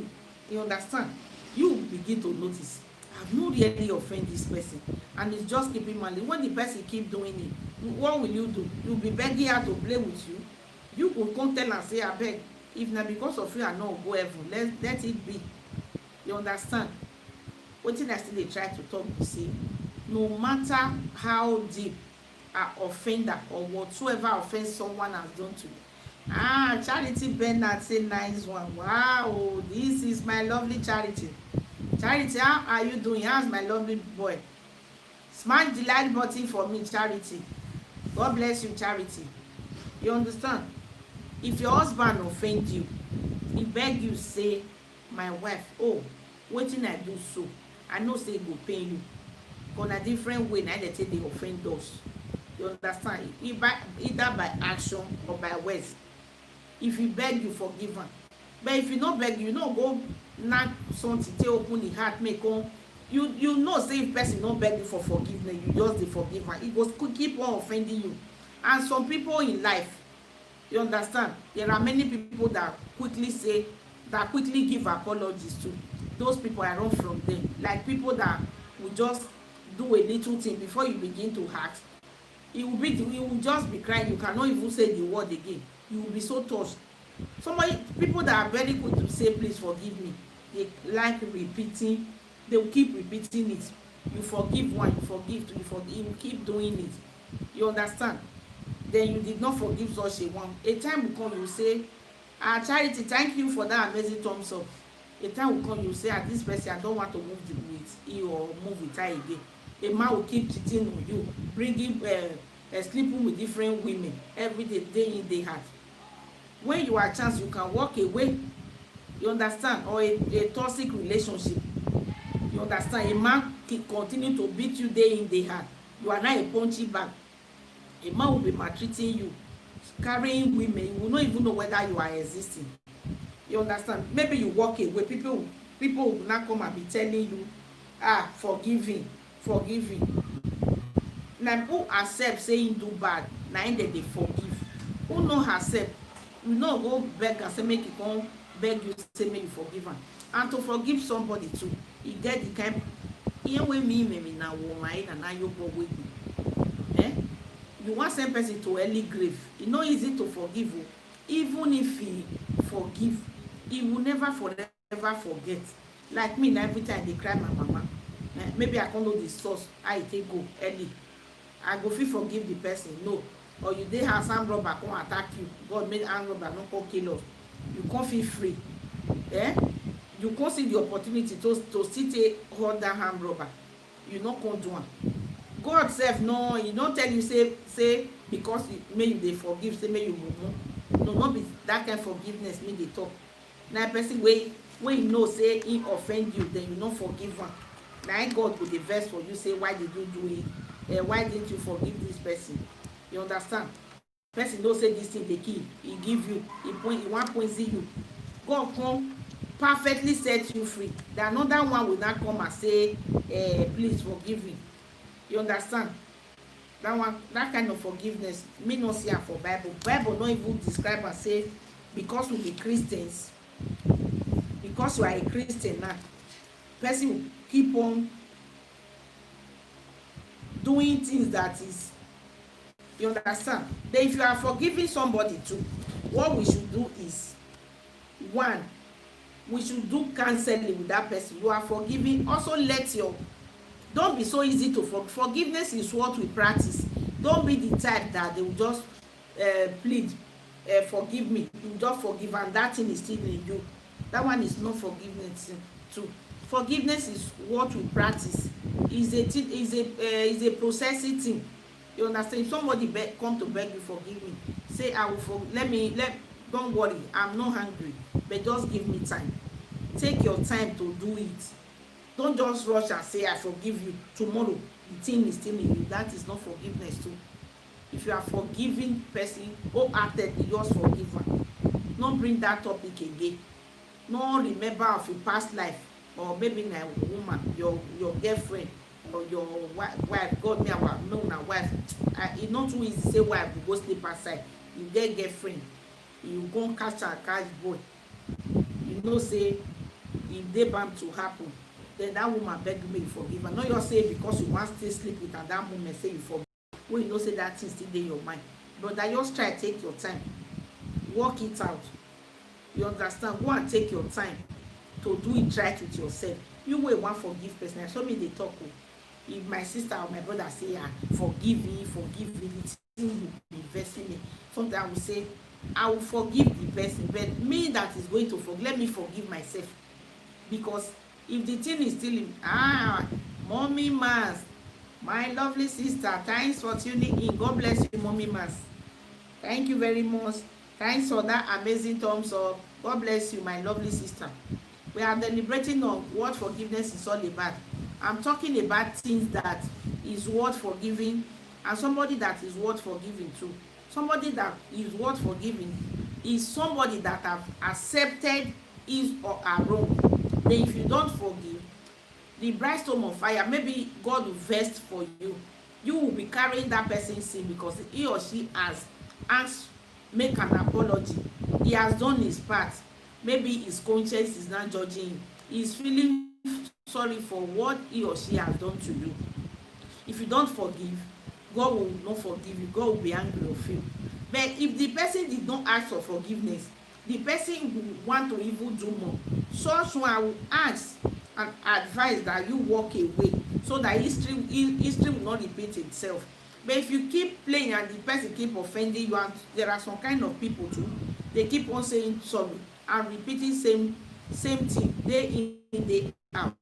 you understand? You will begin to notice, I've not really offended this person, and it's just keeping malice. When the person keep doing it, what will you do? You'll be begging her to play with you. You will come tell and say, I beg, if not because of you I no go heaven, let it be. You understand? Wetin I still dey try to talk be say, no matter how deep an offender or whatsoever offense someone has done to you. Charity Bernard say nice one. Wow, this is my lovely Charity. Charity, how are you doing? How's my lovely boy? Smash the like button for me, Charity. God bless you, Charity. You understand? If your husband offend you, he beg you say, my wife, oh, wetin I do so? I know say e go pain you. But na different way na dey take dey offend us. You understand? Either by action or by words. If he beg you, forgive am. But if he no beg you, no go knack something take open the heart make on. You know say if person no beg you for forgiveness, you just dey forgive am. He go keep on offending you. And some people in life, you understand, there are many people that quickly give apologies to. Those people, I run from them. Like people that will just do a little thing before you begin to ask. You will just be crying. You cannot even say the word again. You will be so touched. People that are very quick to say please forgive me, they like repeating. They will keep repeating it. You forgive one, you forgive two, you forgive. You keep doing it. You understand? Then you did not forgive such a one. A time will come, you say, Charity, thank you for that amazing thumbs up. A time will come, you say, this person, I don't want to move with you or move with her again. A man will keep cheating on you, bringing sleeping with different women every day in, day out. When you are a chance, you can walk away. You understand? Or a toxic relationship. You understand? A man can continue to beat you day in, day out. You are not a punchy bag. A man will be maltreating you, carrying women. You will not even know whether you are existing. You understand? Maybe you walk away. People will not come and be telling you, forgiving. Now, who accept saying do bad, now that they forgive. Who no accept, you no go beg and say make you come beg you say make you forgive am. And to forgive somebody too, you get the kind. Here wey me na woman na you go with me. You want send person to early grave. It's not easy to forgive. Even if he forgive, he will never forever forget. Like me, every time they cry my mama, maybe I can't know the source. I take go early. I go fit forgive the person. No. Or you dey have some robber come attack you. God made armed robber not come kill us. You can't feel free. You can't see the opportunity to still take hold that armed robber. You not come do one. God self no, he don't tell you say because may you they forgive, say may you move. No, not be that kind of forgiveness me they talk. Now person when you know say he offend you, then you not forgive one. Now God will the verse for you say why did you do it? Why didn't you forgive this person? You understand? Person don't say this thing they kill. He give you, he want poison you. God come perfectly set you free. The another one will not come and say, please forgive me. You understand? That kind of forgiveness, me not see for Bible. Bible don't even describe and say, because we be Christians, because you are a Christian now, person will keep on doing things that is, you understand. Then if you are forgiving somebody too, what we should do is, one, we should do counseling with that person. You are forgiving, also let your, don't be so easy to forgiveness is what we practice. Don't be the type that they will just plead, forgive me, you just forgive and that thing is still in you. That one is not forgiveness too. Forgiveness is what we practice. Is a processing thing. You understand? If somebody come to beg you, forgive me, say I will don't worry, I'm not hungry, but just give me time. Take your time to do it. Don't just rush and say I forgive you tomorrow, the thing is still in you. That is not forgiveness too. If you are forgiving person wholeheartedly, just forgive am. No bring that topic again. No remember of your past life, or maybe na woman, your girlfriend or your wife. God me our no na wife. E not too easy say wife go sleep outside. You get girlfriend, you go catch her catch boy. You know say if dey bound to happen, then that woman beg you make you forgive her. Not just say because you wan still sleep with her that moment say you forgive. When you know say that thing still dey your mind. But that just try take your time, work it out. You understand? Go and take your time to do it right with yourself. You wey wan forgive person, na so me dey talk o. If my sister or my brother say forgive me, the thing you be vexing me, sometimes I will say I will forgive the person, but me that is going to forgive, let me forgive myself. Because if the thing is still in, mommy Mas, my lovely sister, thanks for tuning in. God bless you, mommy Mas. Thank you very much. Thanks for that amazing thumbs up. God bless you, my lovely sister. We are deliberating on what forgiveness is all about. I'm talking about things that is worth forgiving, and somebody that is worth forgiving too. Somebody that is worth forgiving is somebody that have accepted his or her wrong. Then if you don't forgive, the bright storm of fire, maybe God will vex for you. You will be carrying that person's sin because he or she has asked, make an apology. He has done his part. Maybe his conscience is not judging him. He's feeling sorry for what he or she has done to you. If you don't forgive, God will not forgive you. God will be angry of you. But if the person did not ask for forgiveness, the person will want to even do more. Such one will ask and advise that you walk away so that history will not repeat itself. But if you keep playing and the person keep offending you, and there are some kind of people too, they keep on saying sorry and repeating same thing day in day out.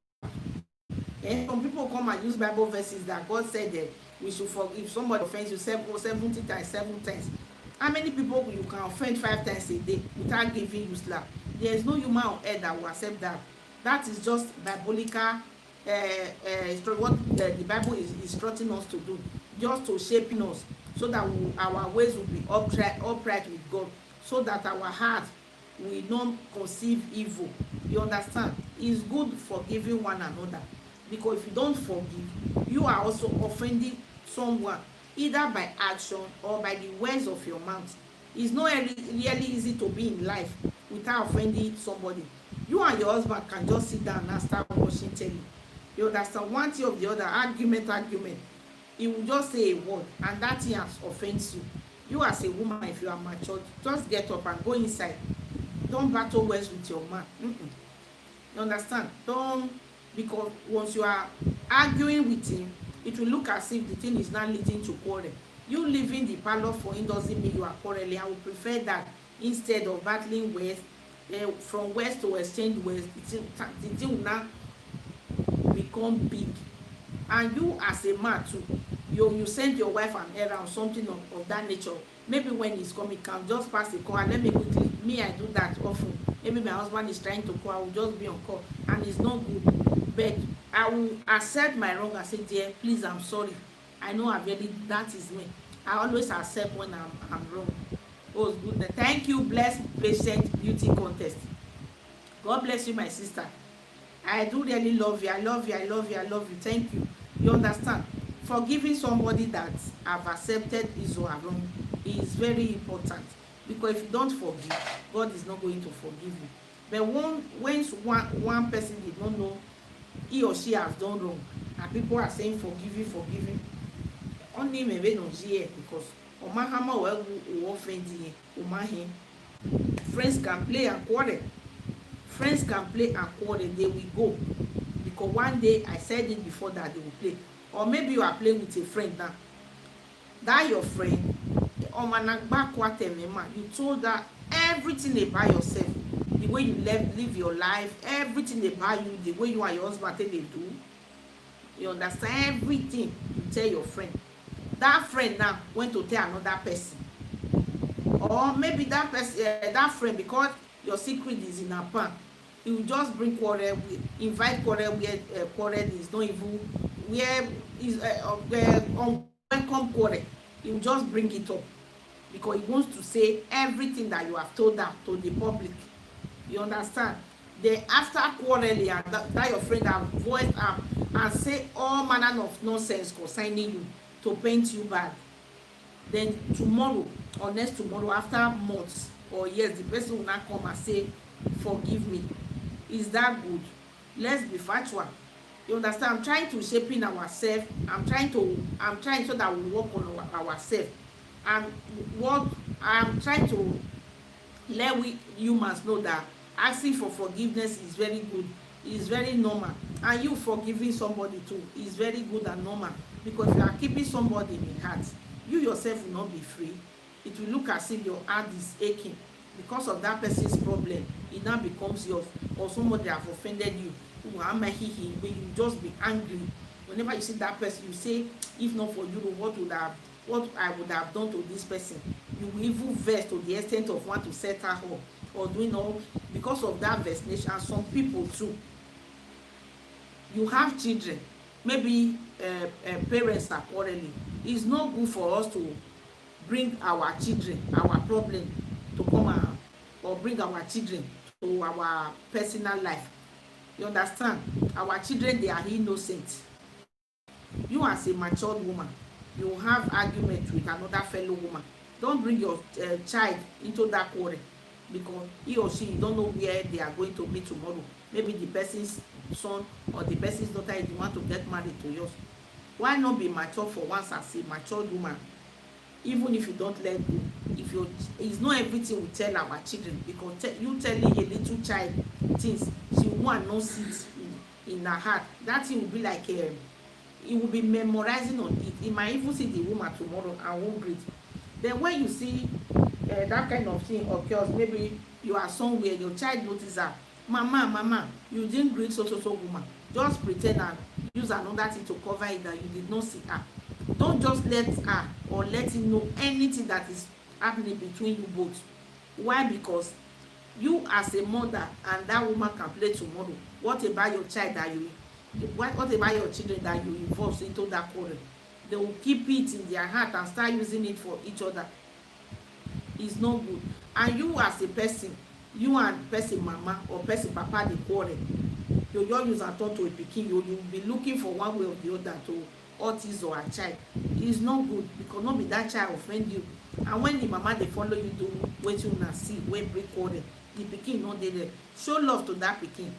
And some people come and use Bible verses that God said that we should forgive. If somebody offends you 70 times, 7 times. How many people you can offend 5 times a day without giving you slap? There is no human on earth that will accept that. That is just biblical, what the Bible is instructing us to do, just to shaping us so that our ways will be upright with God, so that our heart will not conceive evil. You understand? It's good forgiving one another, because if you don't forgive, you are also offending someone, either by action or by the words of your mouth. It's not really easy to be in life without offending somebody. You and your husband can just sit down and start watching telly. You understand? One thing or the other, argument. He will just say a word, and that thing has offends you. You as a woman, if you are mature, just get up and go inside. Don't battle words with your man. You understand? Don't, because once you are arguing with him, it will look as if the thing is not leading to quarrel. You leaving the parlor for him doesn't mean you are quarreling. I would prefer that instead of battling words, from words to exchange words, the thing will now become big. And you as a man too, you send your wife an errand, something of that nature. Maybe when he's coming, can just pass the call and let me quickly. Me, I do that often. Maybe my husband is trying to call, I will just be on call, and it's not good. But I will accept my wrong and say, dear, please, I'm sorry. I know I've really, that is me. I always accept when I'm wrong. Oh, good. Thank you, blessed, patient, beauty contest. God bless you, my sister. I do really love you. I love you. I love you. I love you. Thank you. You understand? Forgiving somebody that have accepted his or her wrong is very important, because if you don't forgive, God is not going to forgive you. But once one person did not know he or she has done wrong, and people are saying forgive you, only maybe no here because Oma Hama will offend you, Oma him. Friends can play and quarrel. Friends can play and quarrel, they will go. Because one day I said it before that they will play. Or maybe you are playing with a friend now. That your friend, you told her everything about yourself, the way you live your life, everything about you, the way you and your husband they do. You understand everything you tell your friend. That friend now went to tell another person. Or maybe that person, that friend, because your secret is in her pan, he will just bring quarrel, invite quarrel where quarrel is not even, where is unwelcome quarrel. He will just bring it up because he wants to say everything that you have told them to the public. You understand? Then after quarreling, and that your friend have voiced and say all manner of nonsense concerning you to paint you bad. Then tomorrow or next tomorrow, after months or years, the person will not come and say, forgive me. Is that good? Let's be factual. You understand? I'm trying to shape in ourselves. I'm trying so that we work on ourselves. And what I'm trying to let we humans know that asking for forgiveness is very good. It's very normal. And you forgiving somebody too is very good and normal. Because if you are keeping somebody in heart, you yourself will not be free. It will look as if your heart is aching because of that person's problem. It now becomes yours. Or somebody have offended you. When you just be angry. Whenever you see that person, you say, if not for you, what I would have done to this person. You will even vex to the extent of want to set her up or doing all because of that vexation. And some people too, you have children, maybe parents are quarreling. It's not good for us to bring our children, our problem to come out, or bring our children to our personal life. You understand? Our children, they are innocent. You as a matured woman, you have argument with another fellow woman. Don't bring your child into that quarrel because he or she, you don't know where they are going to be tomorrow. Maybe the person's son or the person's daughter is the one to get married to yours. Why not be mature for once as a matured woman? Even if you don't let go, it's not everything we tell our children, because you telling a little child things she want not sit in her heart, that thing will be like it will be memorizing on it. It might even see the woman tomorrow and won't greet. Then when you see that kind of thing occurs, maybe you are somewhere, your child notices her, mama, you didn't greet so woman. Just pretend and use another thing to cover it that you did not see her. Don't just let her or let him know anything that is happening between you both. Why? Because you as a mother and that woman can play tomorrow. What about your child that what about your children that you involve into that quarrel? They will keep it in their heart and start using it for each other. It's not good. And you as a person, you and person mama or person papa dey quarrel, you just use and talk to a pikin, you will be looking for one way or the other to hurt his or her child. It's not good, because not be that child offend you. And when the mama dey follow you do wetin una see wey break quarrel, the pikin no dey there. Show love to that pikin.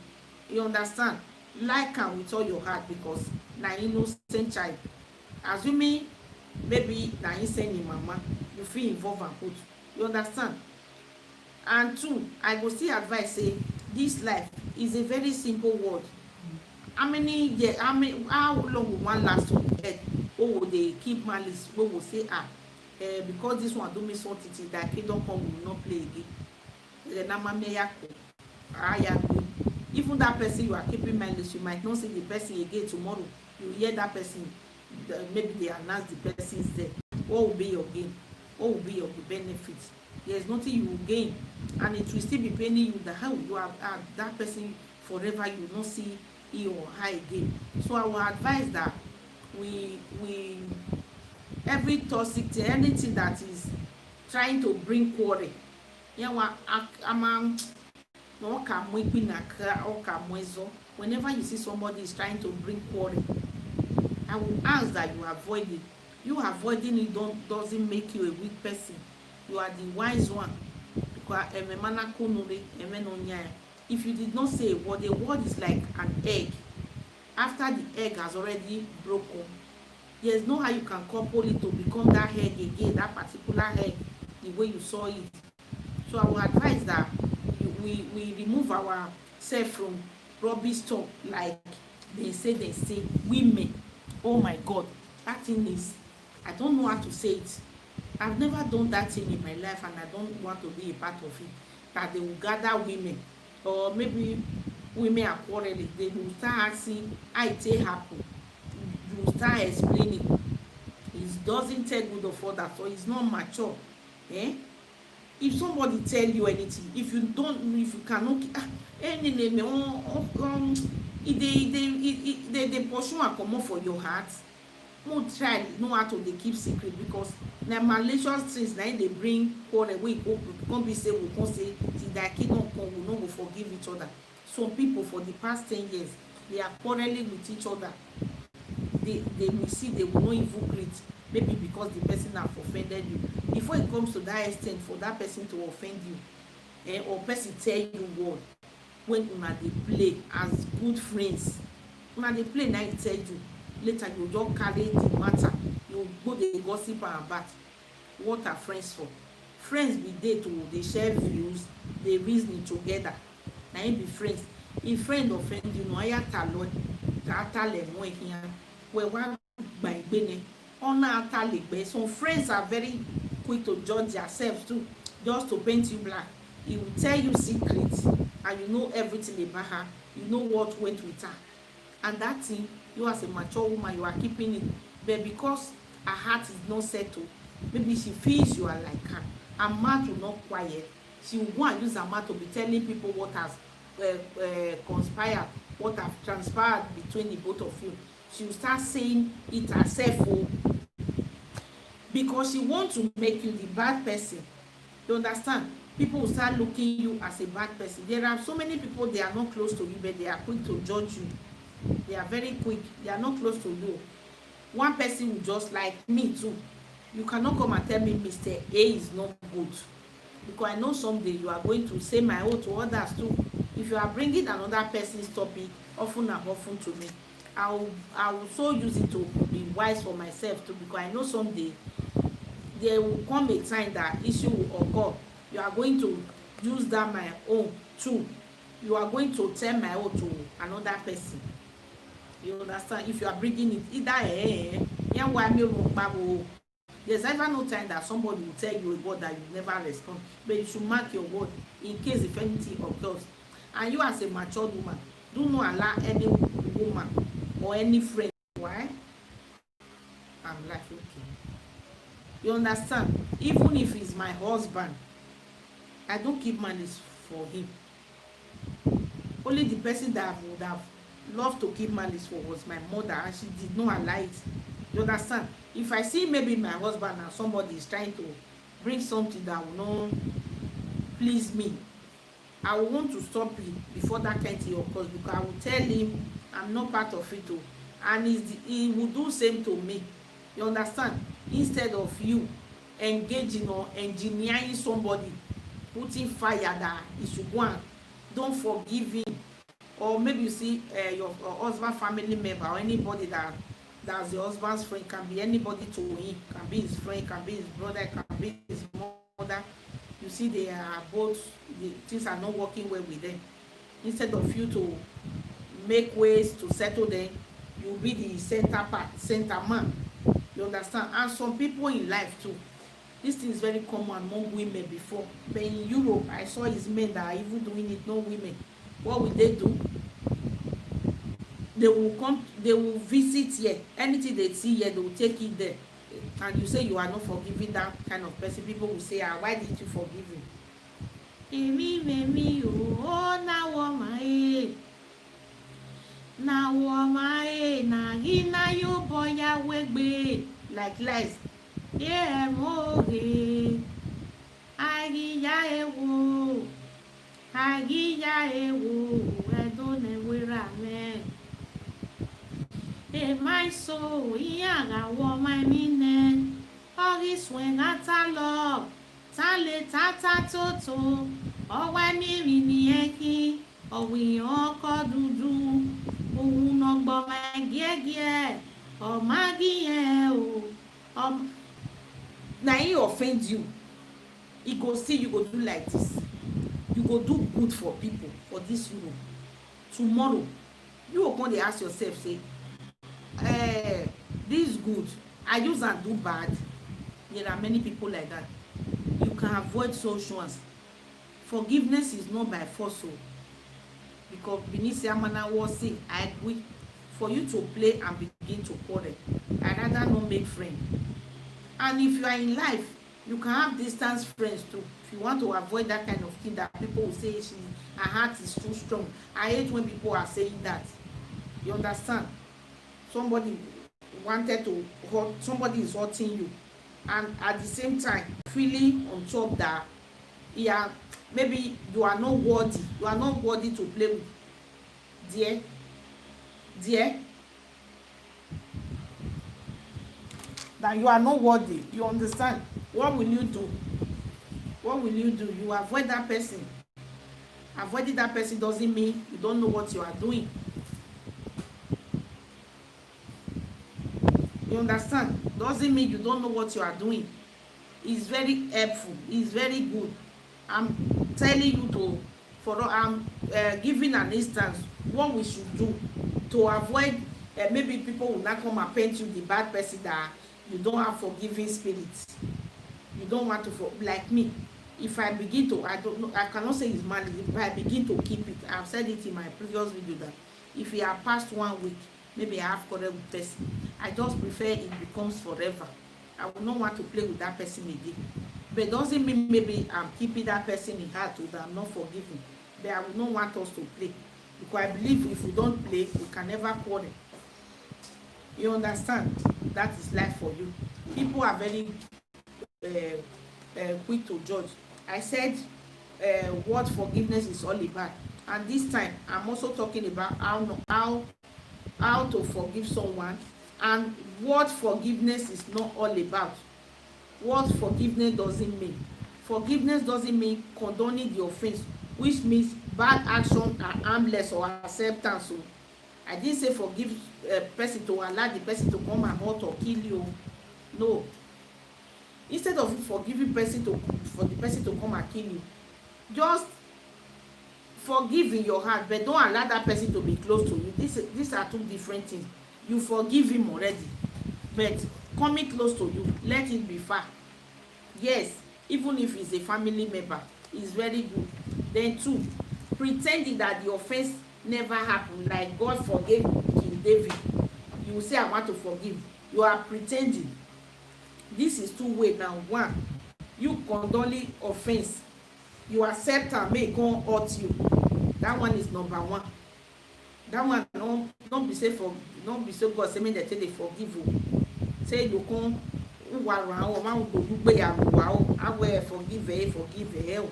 You understand? Like am with all your heart, because na innocent child. Assuming maybe na him send him mama, you fit involve am put. You understand? And two, I go still advise say this life is a very simple word. How many years, how long will one last on the earth? Oh, they keep malice, we will say because this one do me something that kingdom come will not play again. Even that person you are keeping malice, you might not see the person again tomorrow. You hear that person, maybe they announce the person's death. What will be your gain? What will be your benefit? There is nothing you will gain, and it will still be paining you that how you have that person forever. You will not see he or her again. So I will advise that we every toxic thing, anything that is trying to bring quarrel, whenever you see somebody is trying to bring quarrel, I will ask that you avoid it. You avoiding it doesn't make you a weak person. You are the wise one. If you did not say a word is like an egg. After the egg has already broken, There's no how you can couple it to become that head again, that particular head, the way you saw it. So I will advise that we remove ourselves from rubbish talk, like they say women. Oh my God, that thing is, I don't know how to say it. I've never done that thing in my life, and I don't want to be a part of it. That they will gather women, or maybe women are quarreling, they will start asking how it take happen. You will start explaining. It doesn't take good of others, so it's not mature. Eh? If somebody tell you anything, if you cannot any name they pursue and comot for your heart, no try know how to dey keep secret, because na malicious things na im dey bring quarrel wey go come be say we come say till their kingdom come, we no go forgive each other. Some people for the past 10 years they are quarreling with each other. They will see, they will not even greet, maybe because the person have offended you. Before it comes to that extent for that person to offend you, or person tell you word, when una dey play as good friends, una dey play na im tell you, later you just carry the matter, you go dey gossip am back. What are friends for? Friends be there to dey share views, dey reason together, na im be friends. If friend offend you, no aya ta lọ ata lẹ mọ ìhìyàn wẹ wá gbà ìgbéni ọ̀nà ata lè gbẹ. Some friends are very quick to judge themselves too, just to paint you black. He will tell you secrets, and you know everything about her, you know what went with her, and that thing, you as a mature woman, you are keeping it. But because her heart is not settled, maybe she feels you are like her, her mouth will not quiet. She will go and use her mouth to be telling people what has conspired, what have transpired between the both of you. She will start saying it herself, oh, because she wants to make you the bad person. You understand? People will start looking you as a bad person. There are so many people, they are not close to you, but they are quick to judge you. They are very quick. They are not close to you. One person will just like me too. You cannot come and tell me Mr. A is not good, because I know someday you are going to say my own to others too. If you are bringing another person's topic often and often to me, I will so use it to be wise for myself too, because I know someday there will come a time that issue will occur. You are going to use that my own too. You are going to tell my own to another person. You understand? If you are bringing it either there's ever no time that somebody will tell you a word that you never respond, but you should mark your word in case if anything occurs. And you as a mature woman, do not allow any woman or any friend. Why? I'm like, okay. You understand? Even if he's my husband, I don't keep malice for him. Only the person that I would have loved to keep malice for was my mother, and she did not allow it. You understand? If I see maybe my husband and somebody is trying to bring something that will not please me, I will want to stop it before that kind of thing occurs, because I will tell him I'm not part of it too, and he will do same to me. You understand? Instead of you engaging or engineering somebody, putting fire that he should go and don't forgive him, or maybe you see your husband family member or anybody that's your husband's friend, can be anybody to him, can be his friend, can be his brother, can be his mother. You see they are both, the things are not working well with them. Instead of you to make ways to settle them, you be the center man. You understand? And some people in life too, this thing is very common among women before, but in Europe I saw it's men that are even doing it, not women. What will they do? They will come, they will visit here, anything they see here they will take it there, and you say you are not forgiving that kind of person. People will say, why did you forgive him? Like lies. Yeah, moge. Agiya ewo. Agiya ewo. Edone wirame. My soul, yaga wo my mine. Ori swing atalo. Tale tata toto. Owe mi ni eki. Owi oko dudu. Ohun ogbo ma gie. Maggie, now he offend you, he go see you go do like this, you go do good for people for this room. Tomorrow you go come dey ask yourself say, this good I use am do bad. There are many people like that. You can avoid such ones. Forgiveness is not by force o, because Benisi Amanawo say I agree, for you to play and begin to quarrel, I rather not make friend. And if you are in life, you can have distance friends too. If you want to avoid that kind of thing that people will say her heart is too strong. I hate when people are saying that. You understand? Somebody wanted to hurt, somebody is hurting you, and at the same time feeling on top that, yeah, maybe you are not worthy to play with. Dear, that you are not worthy. You understand? What will you do? You avoid that person. Avoiding that person doesn't mean you don't know what you are doing. You understand? Doesn't mean you don't know what you are doing. It's very helpful. It's very good. I'm telling you I'm giving an instance what we should do to avoid, maybe people will not come and paint you the bad person that you don't have forgiving spirit. You don't want to like me. If I begin to, I don't know, I cannot say it's malice. If I begin to keep it, I've said it in my previous video that if you are past 1 week, maybe I have quarrel with person, I just prefer it becomes forever. I will not want to play with that person again. But it doesn't mean maybe I'm keeping that person in heart or that I'm not forgiving. But I will not want us to play, because I believe if we don't play, we can never quarrel. You understand? That is life for you. People are very quick to judge. I said what forgiveness is all about, and this time I'm also talking about how to forgive someone, and what forgiveness is not all about. What forgiveness doesn't mean. Forgiveness doesn't mean condoning the offense, which means bad action are harmless or acceptance. So I didn't say forgive a person to allow the person to come and hurt or kill you. No. Instead of forgiving for the person to come and kill you, just forgive in your heart, but don't allow that person to be close to you. These are two different things. You forgive him already, but coming close to you, let it be far. Yes, even if it's a family member, it's very good. Then two, pretending that the offense never happened, like God forgave King David. You will say I want to forgive. You are pretending. This is two ways now. One, you condoning offense, you accept am make come hurt you. That one is number one. That one don't be say God say make dem take dey forgive o. Say you come wara o ma go dugbe ya wa o awe forgive o.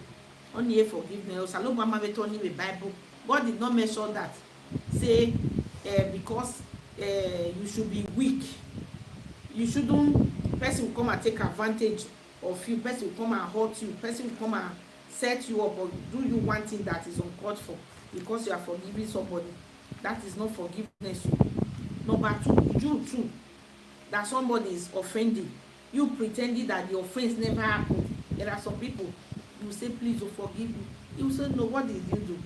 Only forgiveness o salomo ma beto ni Bible. God did not mention that. Say because you should be weak. You shouldn't, person will come and take advantage of you, person will come and hurt you, person will come and set you up or do you one thing that is uncalled for because you are forgiving somebody. That is not forgiveness. Number two, you too, that somebody is offending you, pretending that the offense never happened. There are some people, you say please don't forgive me, you say no, what did you do?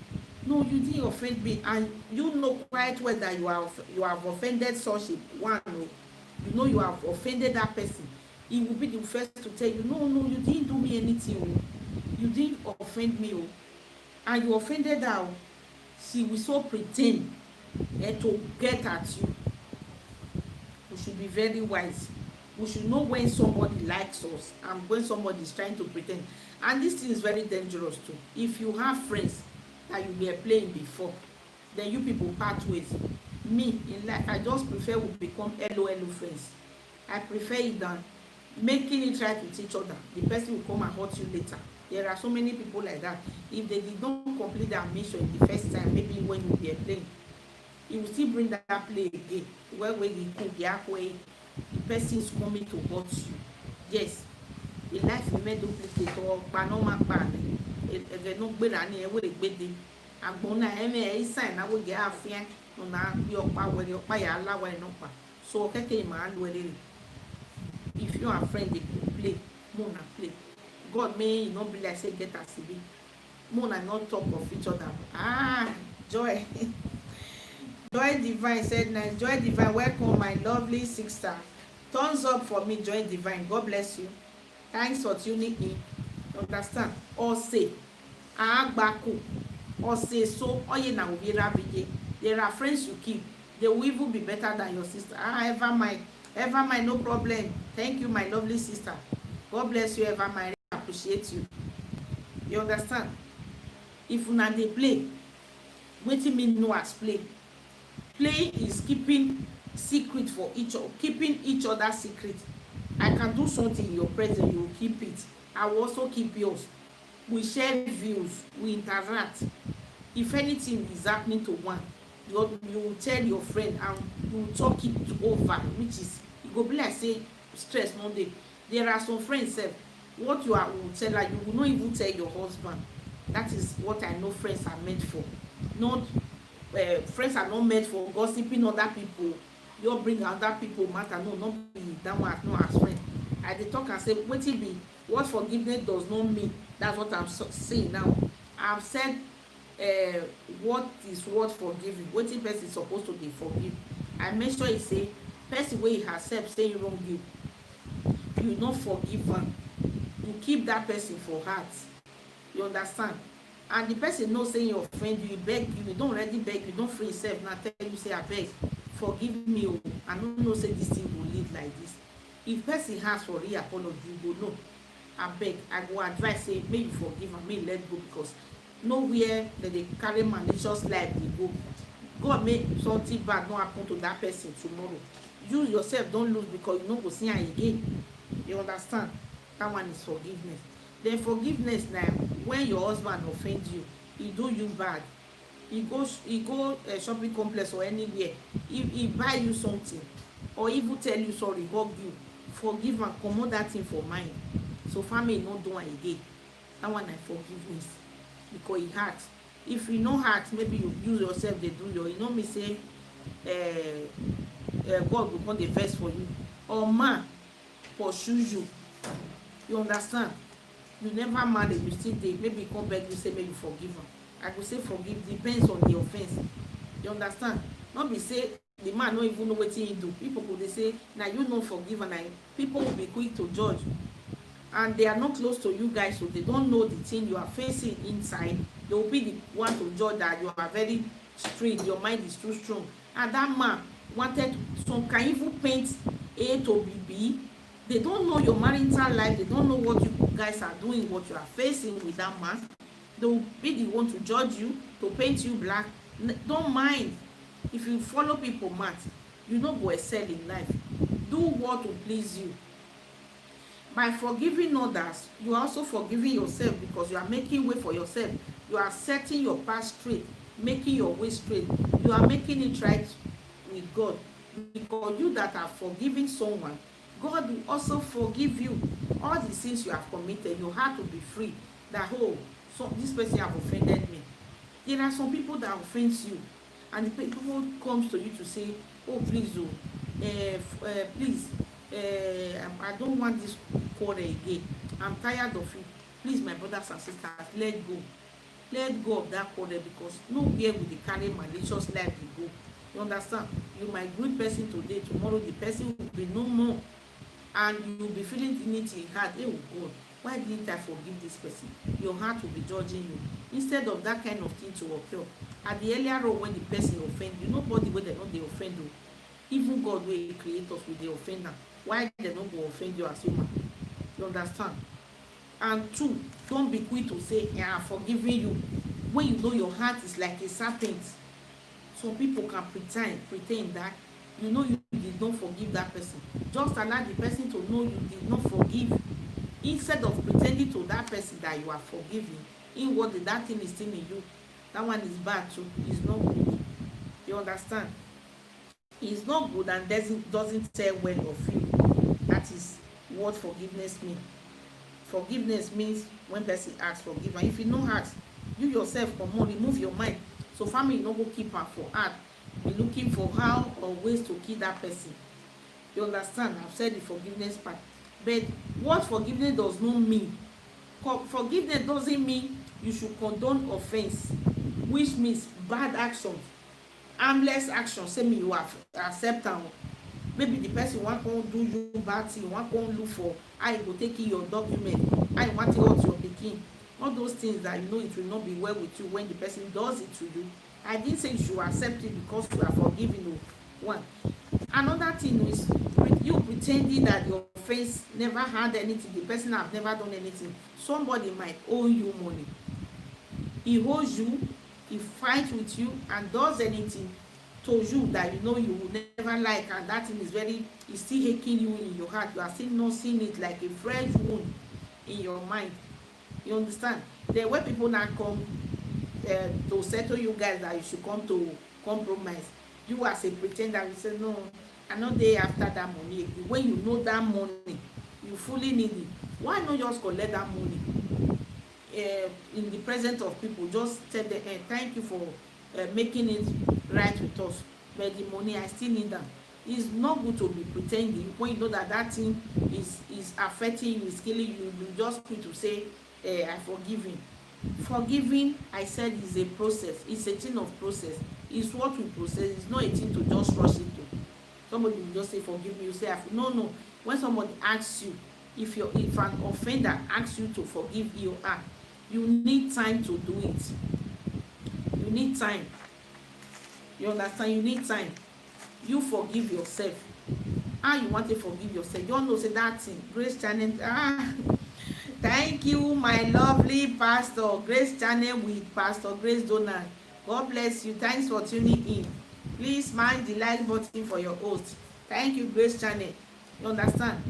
No, you didn't offend me, and you know quite well that you have offended such a one. You know you have offended that person. He will be the first to tell you, no, you didn't do me anything. You didn't offend me. And you offended her. She will so pretend to get at you. We should be very wise. We should know when somebody likes us and when somebody is trying to pretend. And this thing is very dangerous too. If you have friends that you were playing before, then you people part ways. Me in life, I just prefer we become LOL friends. I prefer it than making it right with each other. The person will come and hurt you later. There are so many people like that. If they did not complete their mission the first time, maybe when you were playing, he will still bring that play again. Where he could be halfway, the person is coming to hurt you. Yes, the life we made duplicate or panoma pan. If no better than a way bedding, I'm gonna have a sign. I will get a fear. so okay man well if you and friend dey play more na play God may e no be like say get as e be more na not talk of each other joy Joy Divine said nice. Joy Divine, welcome my lovely sister. Thumbs up for me, Joy Divine. God bless you. Thanks for tuning in. Understand? Ose, Agbaku, Ose, so Oye na Obi Rabije. There are friends you keep. They will even be better than your sister. Ever mind, no problem. Thank you, my lovely sister. God bless you, Ever mind. I appreciate you. You understand? If una dey play, wetin me know as play. Play is keeping secret for keeping each other secret. I can do something in your presence, you will keep it. I will also keep yours. We share views, we interact. If anything is happening to one, you will tell your friend and you will talk it over, which is e go be like say stress no dey. There are some friends sef, what you will tell her, you will not even tell your husband. That is what I know friends are meant for. Not friends are not meant for gossiping other people. You bring other people matter. No, not be that one. No, as friend. I dey talk and say wetin be what forgiveness does not mean. That's what I'm saying now. I've said what is what forgiving. Wetin person supposed to dey forgive. I make sure e say person wey herself say wrong you no forgive am. You keep that person for heart. You understand? And the person know say you offend you, beg you don already beg you, don free yourself now, tell you say abeg forgive me o, I no know say this thing go lead like this. If person ask for real apology, you go know. Abeg, I go advise say make you forgive am, make you let go, because nowhere that they carry malicious life dey go. God make something bad no happen to that person tomorrow. You yourself don lose because you no go see am again. You understand? That one is forgiveness. Then forgiveness na when your husband offend you, he do you bad, he go shopping complex or anywhere, he buy you something or even tell you sorry, hug you, forgive am, comot that thing for mind, so family no do am again. That one na forgiveness, because e hard. If e no hard, maybe you use yourself dey do your, you know me say God go come dey vex for you, or man pursue you. You understand? You never marry, you still dey, maybe come beg you say make you forgive am. I go say forgive, depends on the offense. You understand? Not be say the man no even know wetin he do. People go dey say na you no forgive, and people will be quick to judge, and they are not close to you guys, so they don't know the thing you are facing inside. They will be the one to judge that you are very straight, your mind is too strong, and that man wanted, some can even paint A to B. They don't know your marital life. They don't know what you guys are doing, what you are facing with that man. They will be the one to judge you, to paint you black. Don't mind. If you follow people mad, you no go excel in life. Do what will please you. By forgiving others, you are also forgiving yourself, because you are making way for yourself. You are setting your path straight, making your way straight. You are making it right with God. Because you that are forgiving someone, God will also forgive you. All the sins you have committed, your heart will be free. That, oh, so this person have offended me. There are some people that offend you, and the people comes to you to say, oh, please, please, I don't want this quarrel again. I'm tired of it. Please, my brothers and sisters, let go. Let go of that quarrel, because nowhere will the carry malicious life will go. You understand? You might greet person today, tomorrow the person will be no more. And you will be feeling dignity in heart. Oh God, why didn't I forgive this person? Your heart will be judging you. Instead of that kind of thing to occur, at the earlier on when the person offend you, nobody wey dem no dey offend you. Even God wey create us with the offender. Why dem no go offend you as human? You understand? And two, don't be quick to say, yeah, I'm forgiving you, when you know your heart is like a serpent. Some people can pretend that you know you did not forgive that person. Just allow the person to know you did not forgive. Instead of pretending to that person that you are forgiving, inwardly that thing is still in you. That one is bad too. It's not good. You understand? It's not good, and doesn't tell well of you. That is what forgiveness means. Forgiveness means when person asks forgive, and if you no ask, you yourself remove your mind, so family no go keep am for heart, be looking for how or ways to kill that person. You understand? I've said the forgiveness part. But what forgiveness does not mean, forgiveness doesn't mean you should condone offense, which means bad action, harmless action. Say me you have accept am. Maybe the person wan come do you bad thing, wan come look for how you go take in your document, how you wan take out your pikin, all those things that you know it will not be well with you when the person does it to you. I didn't say you should accept it because you are forgiven. One. Another thing is you pretending that your offense never had anything, the person have never done anything. Somebody might owe you money, he owes you, he fights with you and does anything to you that you know you will never like, and that thing is very, is still aching you in your heart. You are still not seeing it like a fresh wound in your mind. You understand? Then when people now come to settle you guys that you should come to compromise, you as a pretender will say no, I no dey after that money again. When you know that money you fully need it, why not just collect that money in the presence of people? Just tell them thank you for making it right with us, but the money I still need them. It's not good to be pretending when you know that that thing is affecting you, is killing you. You just need to say I forgive him. Forgiving, I said, is a process. It's a thing of process. It's what we process. It's not a thing to just rush into. Somebody will just say forgive me, you say no. When somebody asks you, if an offender asks you to forgive you, you need time to do it. You need time. You understand? You need time. You forgive yourself. How you want to forgive yourself? You don't know, say that thing. Grace Channel. Thank you, my lovely pastor. Grace Channel with Pastor Grace Donald. God bless you. Thanks for tuning in. Please mind the like button for your host. Thank you, Grace Channel. You understand?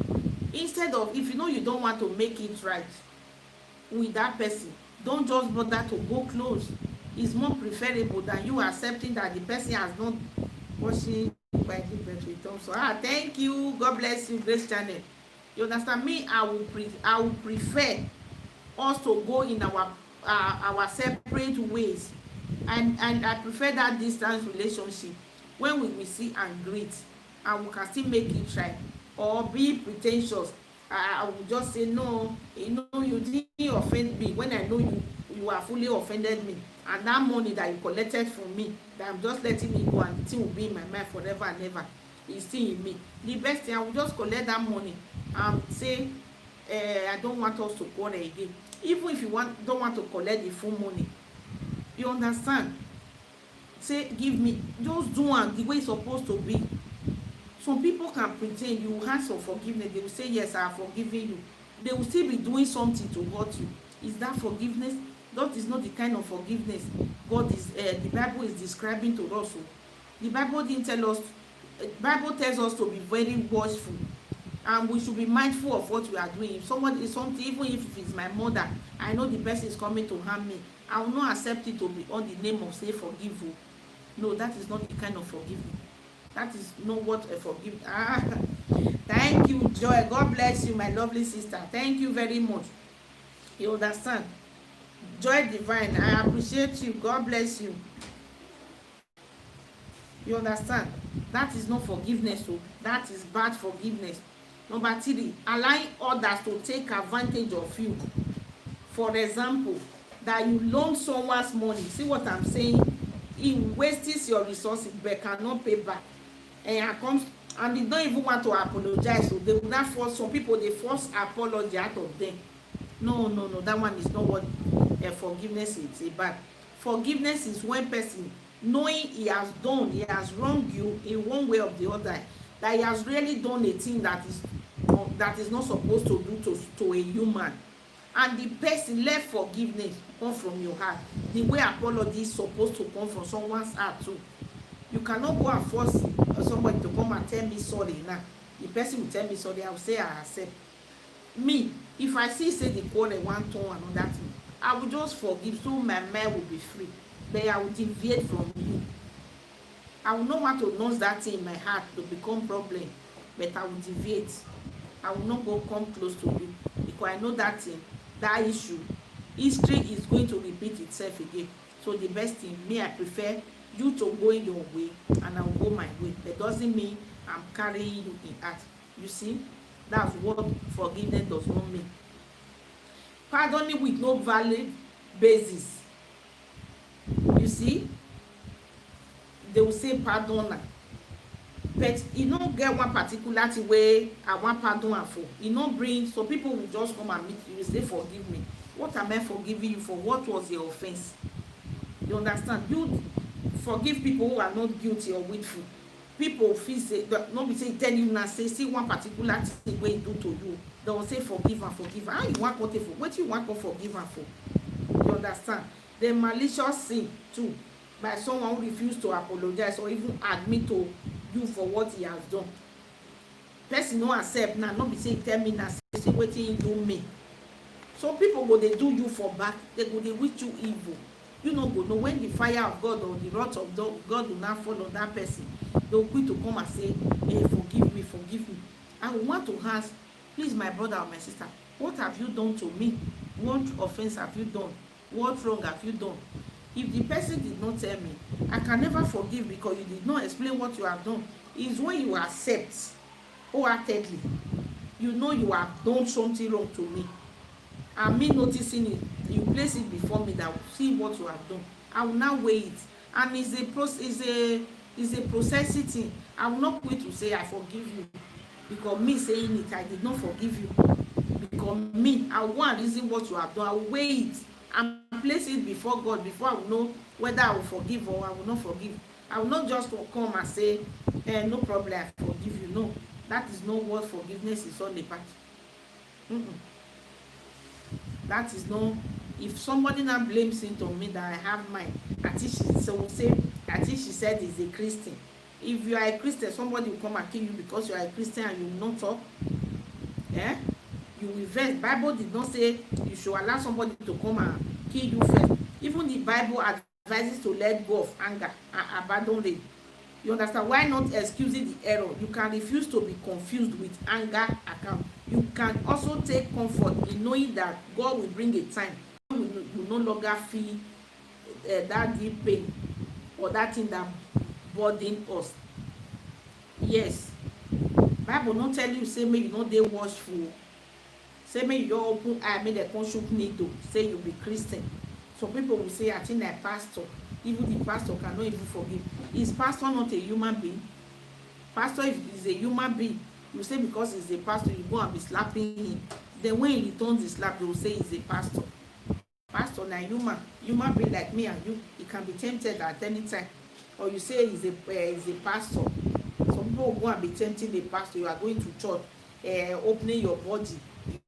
Instead of, if you know you don't want to make it right with that person, don't just bother to go close. It's more preferable than you accepting that the person has not washing by the breath with them. So thank you. God bless you, Grace Channel. You understand me? I will prefer us to go in our separate ways, and I prefer that distance relationship when we will see and greet and we can still make it right, or be pretentious. I will just say no, you know, you didn't offend me when I know you are fully offended me, and that money that you collected from me, that I'm just letting it go, and the thing will be in my mind forever and ever, is still in me. The best thing, I will just collect that money and say I don't want us to quarrel again. Even if you don't want to collect the full money, you understand, say give me, just do one the way it's supposed to be. Some people can pretend, you ask for forgiveness, they will say yes, I have forgiven you, they will still be doing something to hurt you. Is that forgiveness? That is not the kind of forgiveness God is the Bible is describing to us. The Bible didn't tell us, Bible tells us to be very watchful, and we should be mindful of what we are doing. If someone is something, even if it's my mother, I know the person is coming to harm me, I will not accept it to be on the name of say forgive you. No, that is not the kind of forgiving. That is not what a forgive. Thank you, Joy. God bless you, my lovely sister. Thank you very much. You understand? Joy Divine, I appreciate you. God bless you. You understand? That is not forgiveness. So that is bad forgiveness. Number 3, allowing others to take advantage of you. For example, that you loan someone's money. See what I'm saying? He wastes your resources but cannot pay back. And they don't even want to apologize. So they will not force, some people, they force apology out of them. No, that one is not what forgiveness is about. Forgiveness is when person, knowing he has wronged you in one way or the other, that he has really done a thing that is not supposed to do to a human, and the person let forgiveness come from your heart, the way apology is supposed to come from someone's heart too. You cannot go and force somebody to come and tell me sorry now. The person will tell me sorry, I will say I accept. Me, if I see say the quarrel one turn and another thing, I will just forgive, so my mind will be free. But I will deviate from you. I will not want to nurse that thing in my heart to become problem, but I will deviate. I will not go come close to you, because I know that thing, that issue, history is going to repeat itself again. So the best thing, me, I prefer you to go in your way and I will go my way. That doesn't mean I'm carrying you in heart. You see, that's what forgiveness does not mean. Pardoning with no valid basis. You see, they will say pardon, but e no get one particular thing wey I wan pardon am for. E no bring, so people will just come and meet you, say forgive me. What am I forgiving you for? What was your offense? You understand? You forgive people who are not guilty or willful. People feel say, no be say tell you now, say see one particular thing wey e do to you, they will say forgive am, forgive am. How you wan come take for? Wetin you wan come forgive am for? You understand? The malicious sin too, by someone who refuse to apologize or even admit to you for what he has done. Person no accept now, no be say tell me now, say wetin you do me. So people go dey do you for back, they go dey wish you evil. You no go know when the fire of God or the wrath of God will not fall on that person. They will quick to come and say, hey, forgive me, forgive me. I want to ask, please, my brother or my sister, what have you done to me? What offense have you done? What wrong have you done? If the person did not tell me, I can never forgive because you did not explain what you have done. It's when you accept wholeheartedly, you know you have done something wrong to me, and me noticing it, you place it before me, that will see what you have done. I will now weigh it, and it's a processing thing. I will not quit to say I forgive you because me saying it, I did not forgive you because me, I want to reason what you have done. I will weigh it and place it before God before I will know whether I will forgive or I will not forgive. I will not just come and say, no problem, I forgive you. No, that is not what forgiveness is all about. That is not. If somebody now blames it on me that I have mine, I think she said he's a Christian. If you are a Christian, somebody will come and kill you because you are a Christian and you will not talk. You will vex. Bible did not say you should allow somebody to come and kill you first. Even the Bible advises to let go of anger and abandon it. You understand? Why not excusing the error? You can refuse to be confused with anger account. You can also take comfort in knowing that God will bring a time when you no longer feel that deep pain or that thing that burden us. Yes, Bible not tell you say make you no dey watchful, say make you just open eye make dem come shook needle say you be Christian. Some people will say I think na pastor, even the pastor cannot even forgive. Is pastor not a human being? Pastor, if he's a human being, you say because he's a pastor you go and be slapping him, then when he returns the slap they will say he's a pastor. Pastor na human being like me and you. He can be tempted at any time. Or you say he's a pastor. Some people will go and be tempting the pastor. You are going to church, opening your body,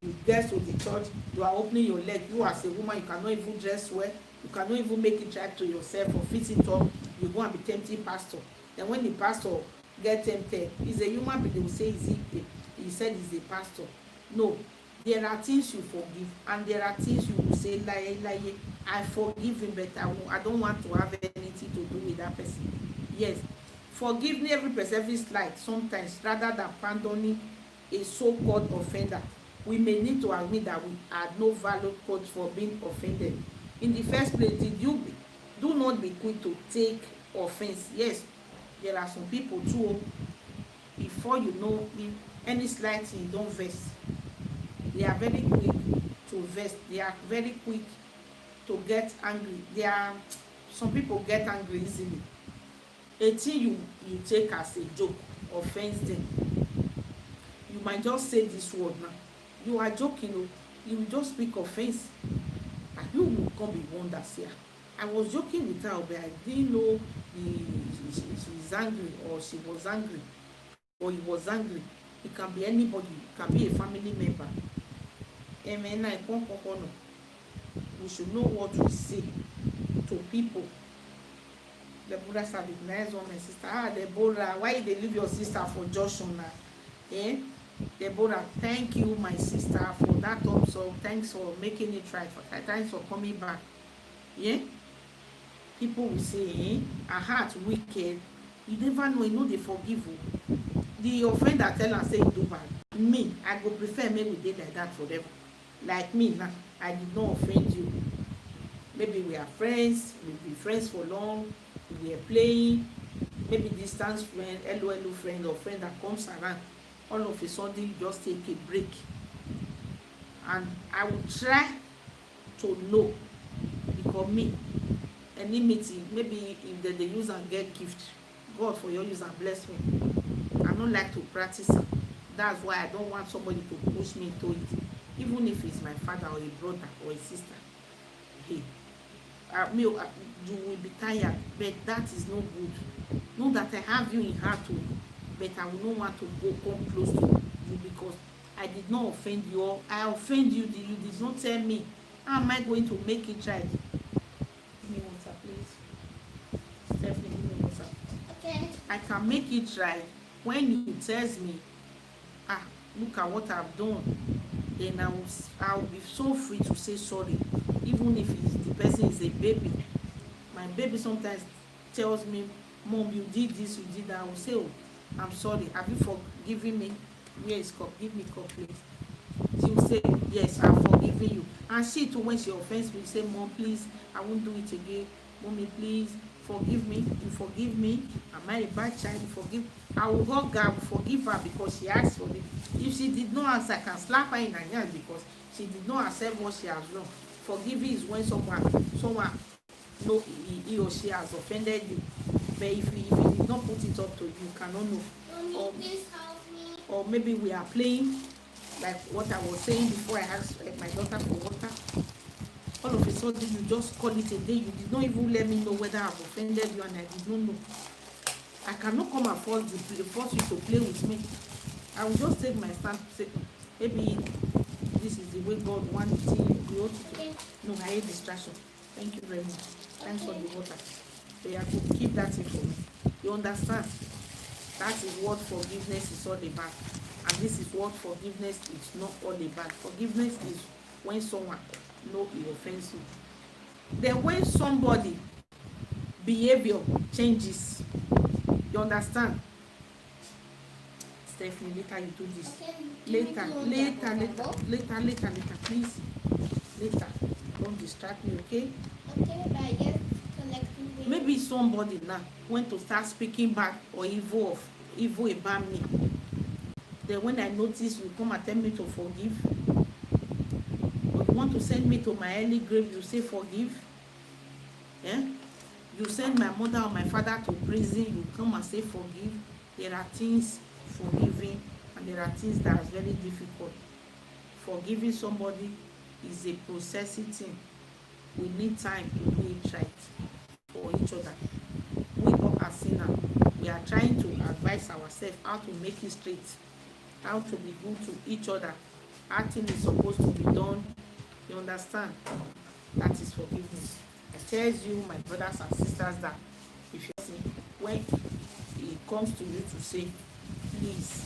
you get to the church, you are opening your leg. You as a woman, you cannot even dress well, you cannot even make it right to yourself or fit it up. You go and be tempting pastor. Then when the pastor get tempted, he's a human being, they will say he said he's a pastor. No, there are things you forgive and there are things you will say lie, I forgive him, but I don't want to have anything to do with that person. Yes, forgiving every person is like sometimes rather than pardoning a so-called offender. We may need to admit that we had no valid cause for being offended. In the first place, do not be quick to take offense. Yes, there are some people too, before you know any slight thing, don't vex. They are very quick to vex. They are very quick to get angry. Some people get angry easily. A thing you take as a joke offends them. You might just say this word now. You are joking, you will just speak offense, and you will come be one that say, I was joking with her, but I didn't know she's angry, or she was angry, or he was angry. It can be anybody, it can be a family member. Amen. We should know what we say to people. Deborah said it nice one, my sister. Deborah, why they leave your sister for Joshua now? Deborah, thank you, my sister, for that thumbs up. Thanks for making it right. Thanks for coming back. People will say, her heart wicked. You never know, you know they forgive you. The offender tell her say you do bad. Me, I go prefer maybe we did like that forever. Like me now, I did not offend you. Maybe we are friends, we'll be friends for long, we are playing, maybe distance friend, LOL friend, or friend that comes around, all of a sudden you just take a break. And I will try to know, because me, any meeting, maybe if they use and get gift, God for your use and bless me. I don't like to practice am. That's why I don't want somebody to push me into it, even if it's my father or a brother or a sister. Hey, you will be tired, but that is no good. Know that I have you in heart too, but I will not want to come close to you, because I did not offend you, or I offend you. You did not tell me. How am I going to make it right? Give me water, please. Stephanie, give me water. Okay. I can make it right when you tells me, look at what I've done. Then I'll be so free to say sorry, even if the person is a baby. My baby sometimes tells me, Mom, you did this, you did that. I will say, oh, I'm sorry. Have you forgiven me? Where is cup? Give me cup, please. She will say, yes, I've forgiven you. And she too, when she offends me, say, Mom, please, I won't do it again. Mommy, please, forgive me. You forgive me. Am I a bad child? You forgive. I will hug her, I will forgive her, because she asked for it. If she did not answer, I can slap her in her hand, because she did not accept what she has done. Forgiving is when someone know he or she has offended you. But if he did not put it up to you, you cannot know. Mommy, please help me. Or maybe we are playing, like what I was saying before I asked my daughter for water. All of a sudden you just call it a day. You did not even let me know whether I've offended you, and I did not know. I cannot come and force you to play with me. I will just take my stand to say, maybe this is the way God wants it. You ought to. No, I hate distraction. Thank you very much. Thanks for the water. So you have to keep that in for me. You understand? That is what forgiveness is all about. And this is what forgiveness is not all about. Forgiveness is when someone knows he offends you. Then when somebody behavior changes, you understand? Stephanie, later you do this. Later, please. Later. Don't distract me, okay? Okay, but I just collecting. Maybe somebody now went to start speaking back or evil about me. Then when I notice, you come and tell me to forgive. Or you want to send me to my early grave, you say forgive. Yeah? You send my mother or my father to prison, you come and say forgive. There are things forgiving, and there are things that are very difficult. Forgiving somebody is a processing thing. We need time to do it right for each other. We all are sinners. We are trying to advise ourselves how to make it straight, how to be good to each other. How things is supposed to be done. You understand? That is forgiveness. I tell you, my brothers and sisters, that if you see, when it comes to you to say, please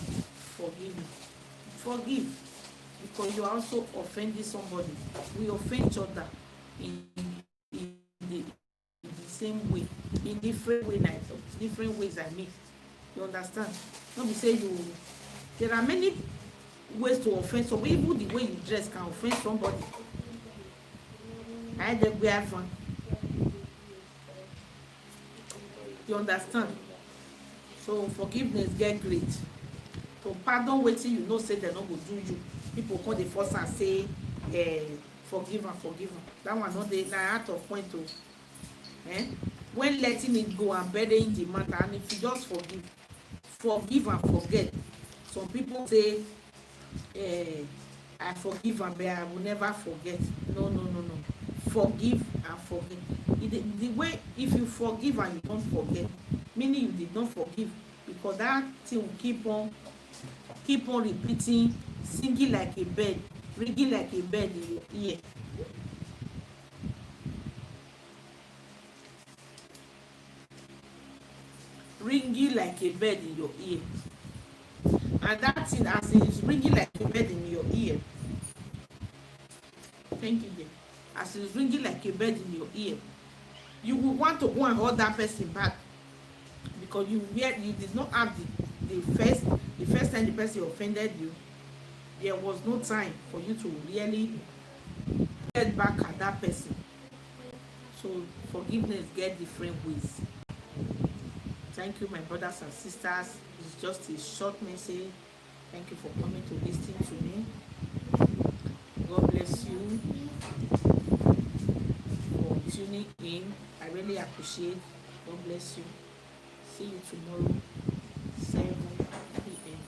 forgive me, forgive, because you are also offending somebody. We offend each other in the same way, in different ways. I mean, you understand? Not be say you. There are many ways to offend somebody. Even the way you dress can offend somebody. I had we have fun. You understand? So forgiveness get great. To pardon wetin you know say dem no go do you. People come dey force am say forgive am. That one no dey, na out of point o. When letting it go and burying the matter, and if you just forgive and forget. Some people say I forgive am but I will never forget. No. Forgive and forget. The way, if you forgive and you don't forget, meaning you did not forgive, because that thing will keep on repeating, singing like a bird, ringing like a bird in your ear. Ringing like a bird in your ear. And that thing, as it is ringing like a bird in your ear, thank you dear. As it is ringing like a bird in your ear, you will want to go and hold that person back, because you did not have the first time the person offended you. There was no time for you to really get back at that person. So forgiveness get different ways. Thank you, my brothers and sisters. It's just a short message. Thank you for coming to listen to me. God bless you for tuning in. I really appreciate. God bless you. See you tomorrow, 7 p.m.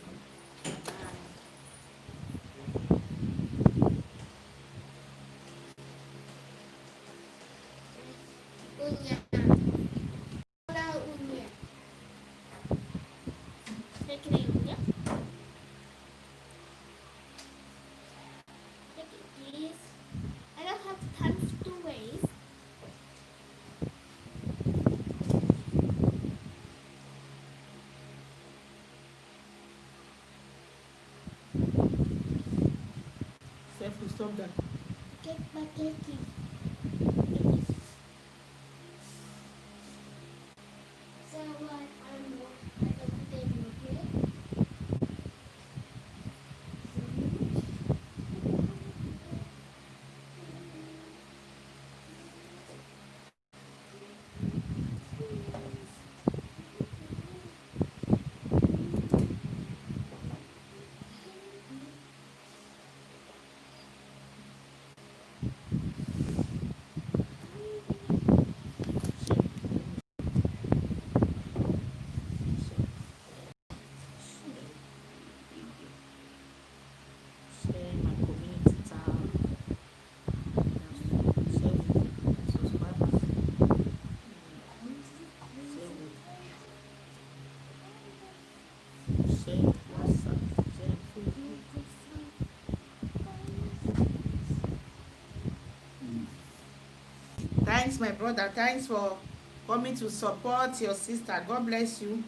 Unya. Hola, unya. ¿Qué cree unya? Take it, please. I don't have time to waste. Self, stop that. Take my cookie. So what? I don't take my cake. Share my community tab. Share with my subscribers. Share with WhatsApp. Share with Facebook. Thanks, my brother. Thanks for coming to support your sister. God bless you.